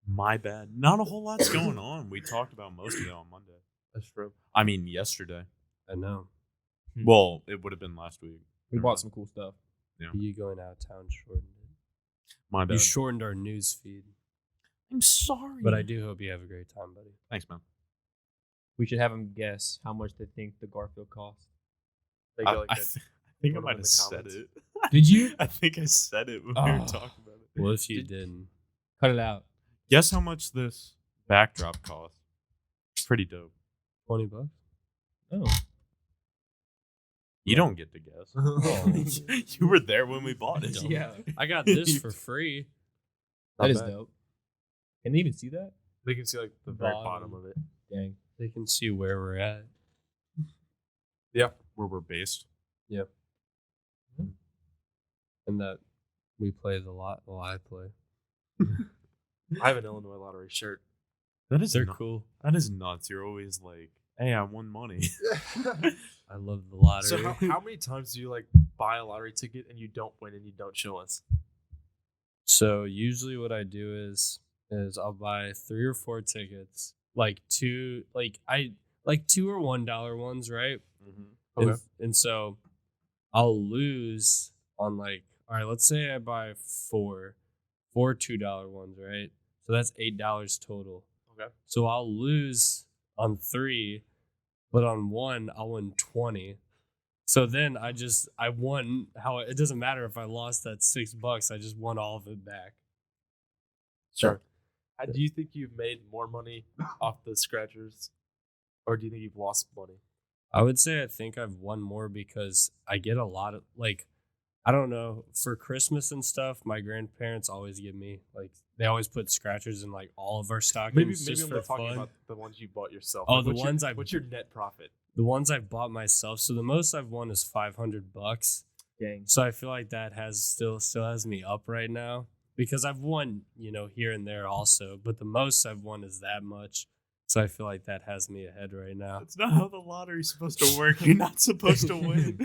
Speaker 1: My bad. Not a whole lot's going on. We talked about most of it on Monday.
Speaker 2: That's true.
Speaker 1: I mean, yesterday.
Speaker 3: I know.
Speaker 1: Well, it would have been last week.
Speaker 4: We bought some cool stuff.
Speaker 3: You going out of town shortened it.
Speaker 1: My bad.
Speaker 3: You shortened our news feed.
Speaker 1: I'm sorry.
Speaker 3: But I do hope you have a great time, buddy.
Speaker 1: Thanks, man.
Speaker 4: We should have them guess how much they think the Garfield cost.
Speaker 2: They
Speaker 1: I,
Speaker 2: go like
Speaker 1: I
Speaker 2: that.
Speaker 1: th- I think I
Speaker 2: Put 'em
Speaker 1: might
Speaker 2: in
Speaker 1: have
Speaker 2: the
Speaker 1: said
Speaker 2: comments.
Speaker 1: it.
Speaker 4: Did you?
Speaker 1: I think I said it when we were
Speaker 4: Oh.
Speaker 1: talking about it.
Speaker 3: Well, if you didn't.
Speaker 4: Cut it out.
Speaker 1: Guess how much this backdrop cost? Pretty dope.
Speaker 3: $20.
Speaker 4: Oh,
Speaker 1: You don't get to guess. You were there when we bought it.
Speaker 4: yeah,
Speaker 3: I got this for free.
Speaker 4: that is
Speaker 2: bad.
Speaker 4: dope. Can they even see that?
Speaker 2: They can see like the very
Speaker 3: Bottom.
Speaker 2: bottom of it.
Speaker 4: Dang.
Speaker 3: They can see where we're at.
Speaker 2: Yeah.
Speaker 1: Where we're based.
Speaker 3: And that we play the lot. Well, I play.
Speaker 2: I have an Illinois lottery shirt.
Speaker 1: That is
Speaker 3: They're
Speaker 1: nu-
Speaker 3: cool.
Speaker 1: That is nuts. You're always like, hey, I won money.
Speaker 3: I love the lottery.
Speaker 2: So how many times do you like buy a lottery ticket and you don't win and you don't show us?
Speaker 3: So usually what I do is I'll buy 3 or 4 tickets, like two or $1 ones, right?
Speaker 1: Mm-hmm.
Speaker 2: Okay.
Speaker 3: And so I'll lose on like, all right, let's say I buy four $2 ones, right? So that's $8 total.
Speaker 2: Okay.
Speaker 3: So I'll lose on 3, but on 1 I'll win 20. So then I won. How it doesn't matter if I lost that $6, I just won all of it back.
Speaker 2: Sure. Do you think you've made more money off the scratchers, or do you think you've lost money?
Speaker 3: I would say I think I've won more because I get a lot of like, I don't know, for Christmas and stuff, my grandparents always give me like, they always put scratchers in like all of our stockings.
Speaker 2: Maybe
Speaker 3: just
Speaker 2: I'm
Speaker 3: for
Speaker 2: not talking
Speaker 3: fun.
Speaker 2: about the ones you bought yourself.
Speaker 3: Oh,
Speaker 2: Like,
Speaker 3: the
Speaker 2: what's
Speaker 3: ones
Speaker 2: your,
Speaker 3: I've-
Speaker 2: What's your net profit?
Speaker 3: The ones I've bought myself. So the most I've won is $500.
Speaker 4: Dang.
Speaker 3: So I feel like that has still has me up right now because I've won, here and there also, but the most I've won is that much. So I feel like that has me ahead right now.
Speaker 1: That's not how the lottery's supposed to work. You're not supposed to win.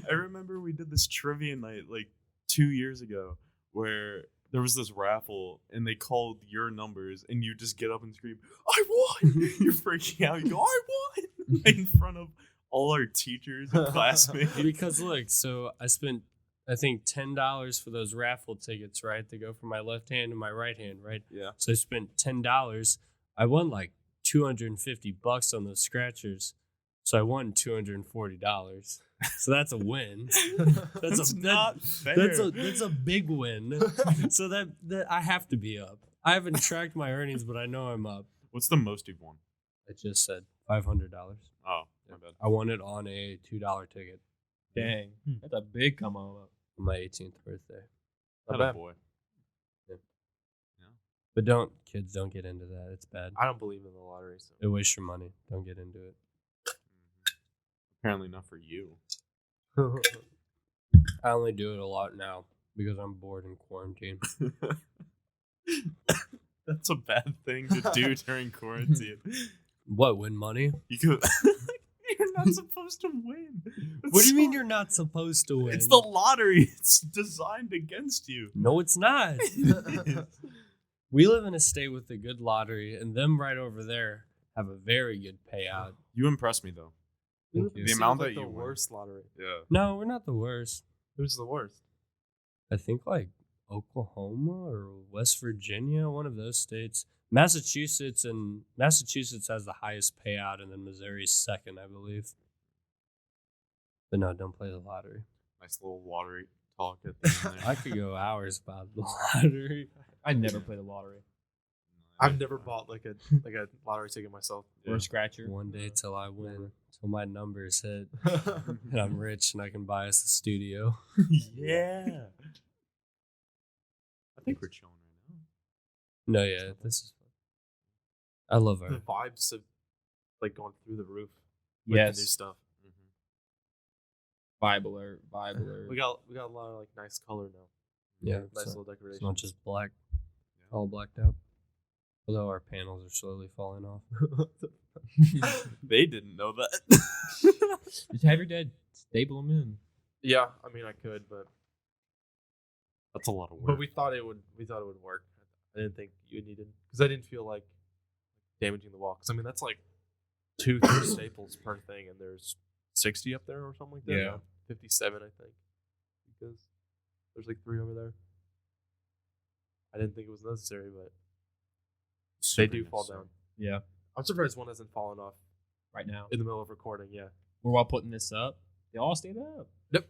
Speaker 1: I remember we did this trivia night like 2 years ago where there was this raffle and they called your numbers and you just get up and scream, I won! You're freaking out. You go, I won! In front of all our teachers and classmates.
Speaker 3: Because look, so I spent I think $10 for those raffle tickets, right? They go from my left hand to my right hand, right?
Speaker 1: Yeah.
Speaker 3: So I spent $10. I won like $250 on those scratchers. So I won $240. So that's a win.
Speaker 1: That's not fair.
Speaker 3: That's a big win. So that I have to be up. I haven't tracked my earnings, but I know I'm up.
Speaker 1: What's the most you've won?
Speaker 3: I just said $500.
Speaker 1: Oh, my bad.
Speaker 3: I won it on a $2 ticket
Speaker 4: Dang. That's a big come on up.
Speaker 3: on my 18th birthday.
Speaker 2: Not
Speaker 1: Atta
Speaker 2: bad.
Speaker 1: boy.
Speaker 3: But kids don't get into that. It's bad.
Speaker 2: I don't believe in the lottery. So.
Speaker 3: It wastes your money. Don't get into it.
Speaker 1: Apparently not for you.
Speaker 3: I only do it a lot now because I'm bored in quarantine.
Speaker 1: That's a bad thing to do during quarantine.
Speaker 3: What, win money?
Speaker 1: You could, you're not supposed to win.
Speaker 3: What do you mean you're not supposed to win?
Speaker 1: It's the lottery. It's designed against you.
Speaker 3: No, it's not.
Speaker 1: It is.
Speaker 3: We live in a state with a good lottery, and them right over there have a very good payout.
Speaker 1: You impress me though.
Speaker 3: Thank you.
Speaker 1: The amount
Speaker 2: like
Speaker 1: that
Speaker 2: the
Speaker 1: you win.
Speaker 2: worst lottery.
Speaker 1: Yeah.
Speaker 3: No, we're not the worst.
Speaker 2: Who's the worst?
Speaker 3: I think like Oklahoma or West Virginia, one of those states. Massachusetts has the highest payout, and then Missouri's second, I believe. But no, don't play the lottery.
Speaker 1: Nice little lottery talk at the end there.
Speaker 3: I could go hours about the lottery.
Speaker 4: I never play the lottery
Speaker 2: I've never bought like a lottery ticket myself.
Speaker 4: or a scratcher.
Speaker 3: One day till I win, till my numbers hit, and I'm rich and I can buy us a studio.
Speaker 1: Yeah. I think we're chilling right now.
Speaker 3: No, yeah, this is fun. I love
Speaker 2: The
Speaker 3: our.
Speaker 2: vibes have like gone through the roof. With the new
Speaker 4: Yes.
Speaker 2: stuff.
Speaker 4: Vibe alert. Vibe alert.
Speaker 2: We got a lot of like nice color now.
Speaker 3: Yeah,
Speaker 2: Nice
Speaker 3: so
Speaker 2: little decoration.
Speaker 3: it's not just black,
Speaker 1: Yeah.
Speaker 3: all blacked out. Although our panels are slowly falling off.
Speaker 1: They didn't know that.
Speaker 4: Just have your dad staple them in.
Speaker 2: Yeah, I mean I could, but
Speaker 1: That's a lot of work.
Speaker 2: we thought it would work. I didn't think you needed because I didn't feel like damaging the wall. Because I mean that's like 2-3 staples per thing, and there's 60 up there or something like that.
Speaker 3: Yeah.
Speaker 2: 57 I think, because there's like 3 over there. I didn't think it was necessary, but they do fall down.
Speaker 4: Yeah.
Speaker 2: I'm surprised one hasn't fallen off
Speaker 4: Right now.
Speaker 2: in the middle of recording. Yeah.
Speaker 4: We're while putting this up. They all stayed up.
Speaker 2: Yep.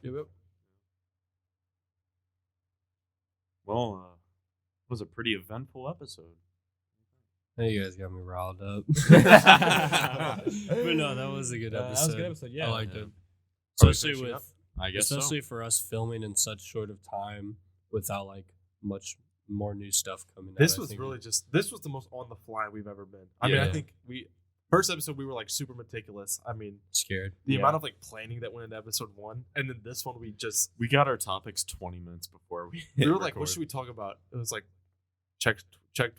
Speaker 1: Well, it was a pretty eventful episode.
Speaker 3: Hey, you guys got me riled up. But no, that was a good episode.
Speaker 4: That was a good episode. Yeah,
Speaker 3: I liked it.
Speaker 2: Are we
Speaker 3: Especially
Speaker 2: finishing
Speaker 3: with,
Speaker 2: up?
Speaker 1: I guess
Speaker 3: especially for us filming in such short of time without like much more new stuff coming out.
Speaker 2: This
Speaker 3: I
Speaker 2: was
Speaker 3: think.
Speaker 2: really this was the most on the fly we've ever been. I mean, I
Speaker 3: Yeah.
Speaker 2: think first episode we were like super meticulous. I mean,
Speaker 3: scared.
Speaker 2: the
Speaker 4: Yeah.
Speaker 2: amount of like planning that went into episode 1, and then this one
Speaker 1: we got our topics 20 minutes before we.
Speaker 2: we were
Speaker 1: hit
Speaker 2: like, what
Speaker 1: record.
Speaker 2: should we talk about? It was like checked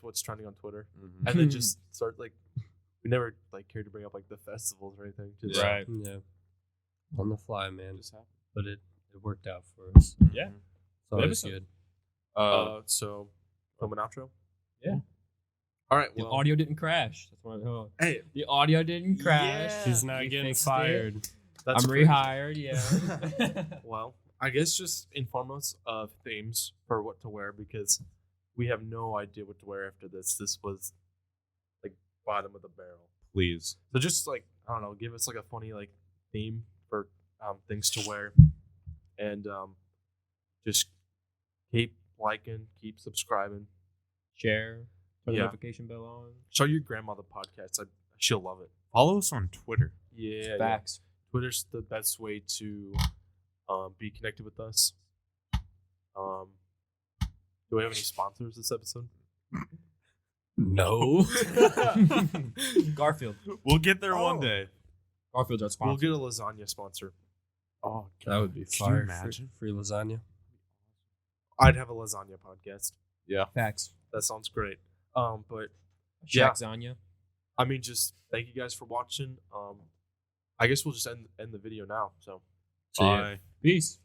Speaker 2: what's trending on Twitter,
Speaker 1: Mhm.
Speaker 2: and then just start like we never like cared to bring up like the festivals or anything. Just,
Speaker 1: Yeah.
Speaker 4: Right.
Speaker 3: Yeah. On the fly, man.
Speaker 1: Just happened.
Speaker 3: But it worked out for us.
Speaker 4: Yeah.
Speaker 1: Mhm.
Speaker 3: So
Speaker 4: Good
Speaker 3: it was
Speaker 4: episode.
Speaker 3: good.
Speaker 2: So film an outro.
Speaker 4: Yeah.
Speaker 2: All right.
Speaker 4: The
Speaker 2: Well,
Speaker 4: audio didn't crash. That's what.
Speaker 2: hey,
Speaker 4: The audio didn't crash.
Speaker 2: Yeah.
Speaker 3: He's not
Speaker 4: We
Speaker 3: getting
Speaker 4: fixed it.
Speaker 3: fired.
Speaker 2: that's
Speaker 4: I'm
Speaker 2: crazy.
Speaker 4: rehired. Yeah.
Speaker 2: Well, I guess just inform us of themes for what to wear because we have no idea what to wear after this. This was like bottom of the barrel.
Speaker 1: Please.
Speaker 2: So just like I don't know, give us like a funny like theme for things to wear, and just keep liking, keep subscribing.
Speaker 4: Share. Turn the
Speaker 2: Yeah.
Speaker 4: notification bell on.
Speaker 2: Show your grandma the podcast. She'll love it.
Speaker 1: Follow us on Twitter.
Speaker 2: Yeah,
Speaker 4: Facts.
Speaker 2: Twitter's the best way to be connected with us. Do we have any sponsors this episode?
Speaker 3: No.
Speaker 4: Garfield.
Speaker 1: We'll get there one
Speaker 2: Oh.
Speaker 1: day.
Speaker 4: Garfield's our
Speaker 2: We'll
Speaker 4: sponsor.
Speaker 2: get a lasagna sponsor.
Speaker 1: Oh,
Speaker 3: That would be
Speaker 1: Can you
Speaker 3: fire.
Speaker 1: imagine?
Speaker 3: Free lasagna.
Speaker 2: I'd have a lasagna podcast.
Speaker 1: Yeah.
Speaker 4: Facts.
Speaker 2: That sounds great. But Yeah.
Speaker 4: Shaq
Speaker 2: I mean, just thank you guys for watching. I guess we'll just end the video now. So.
Speaker 3: See ya.
Speaker 1: Bye.
Speaker 4: Peace.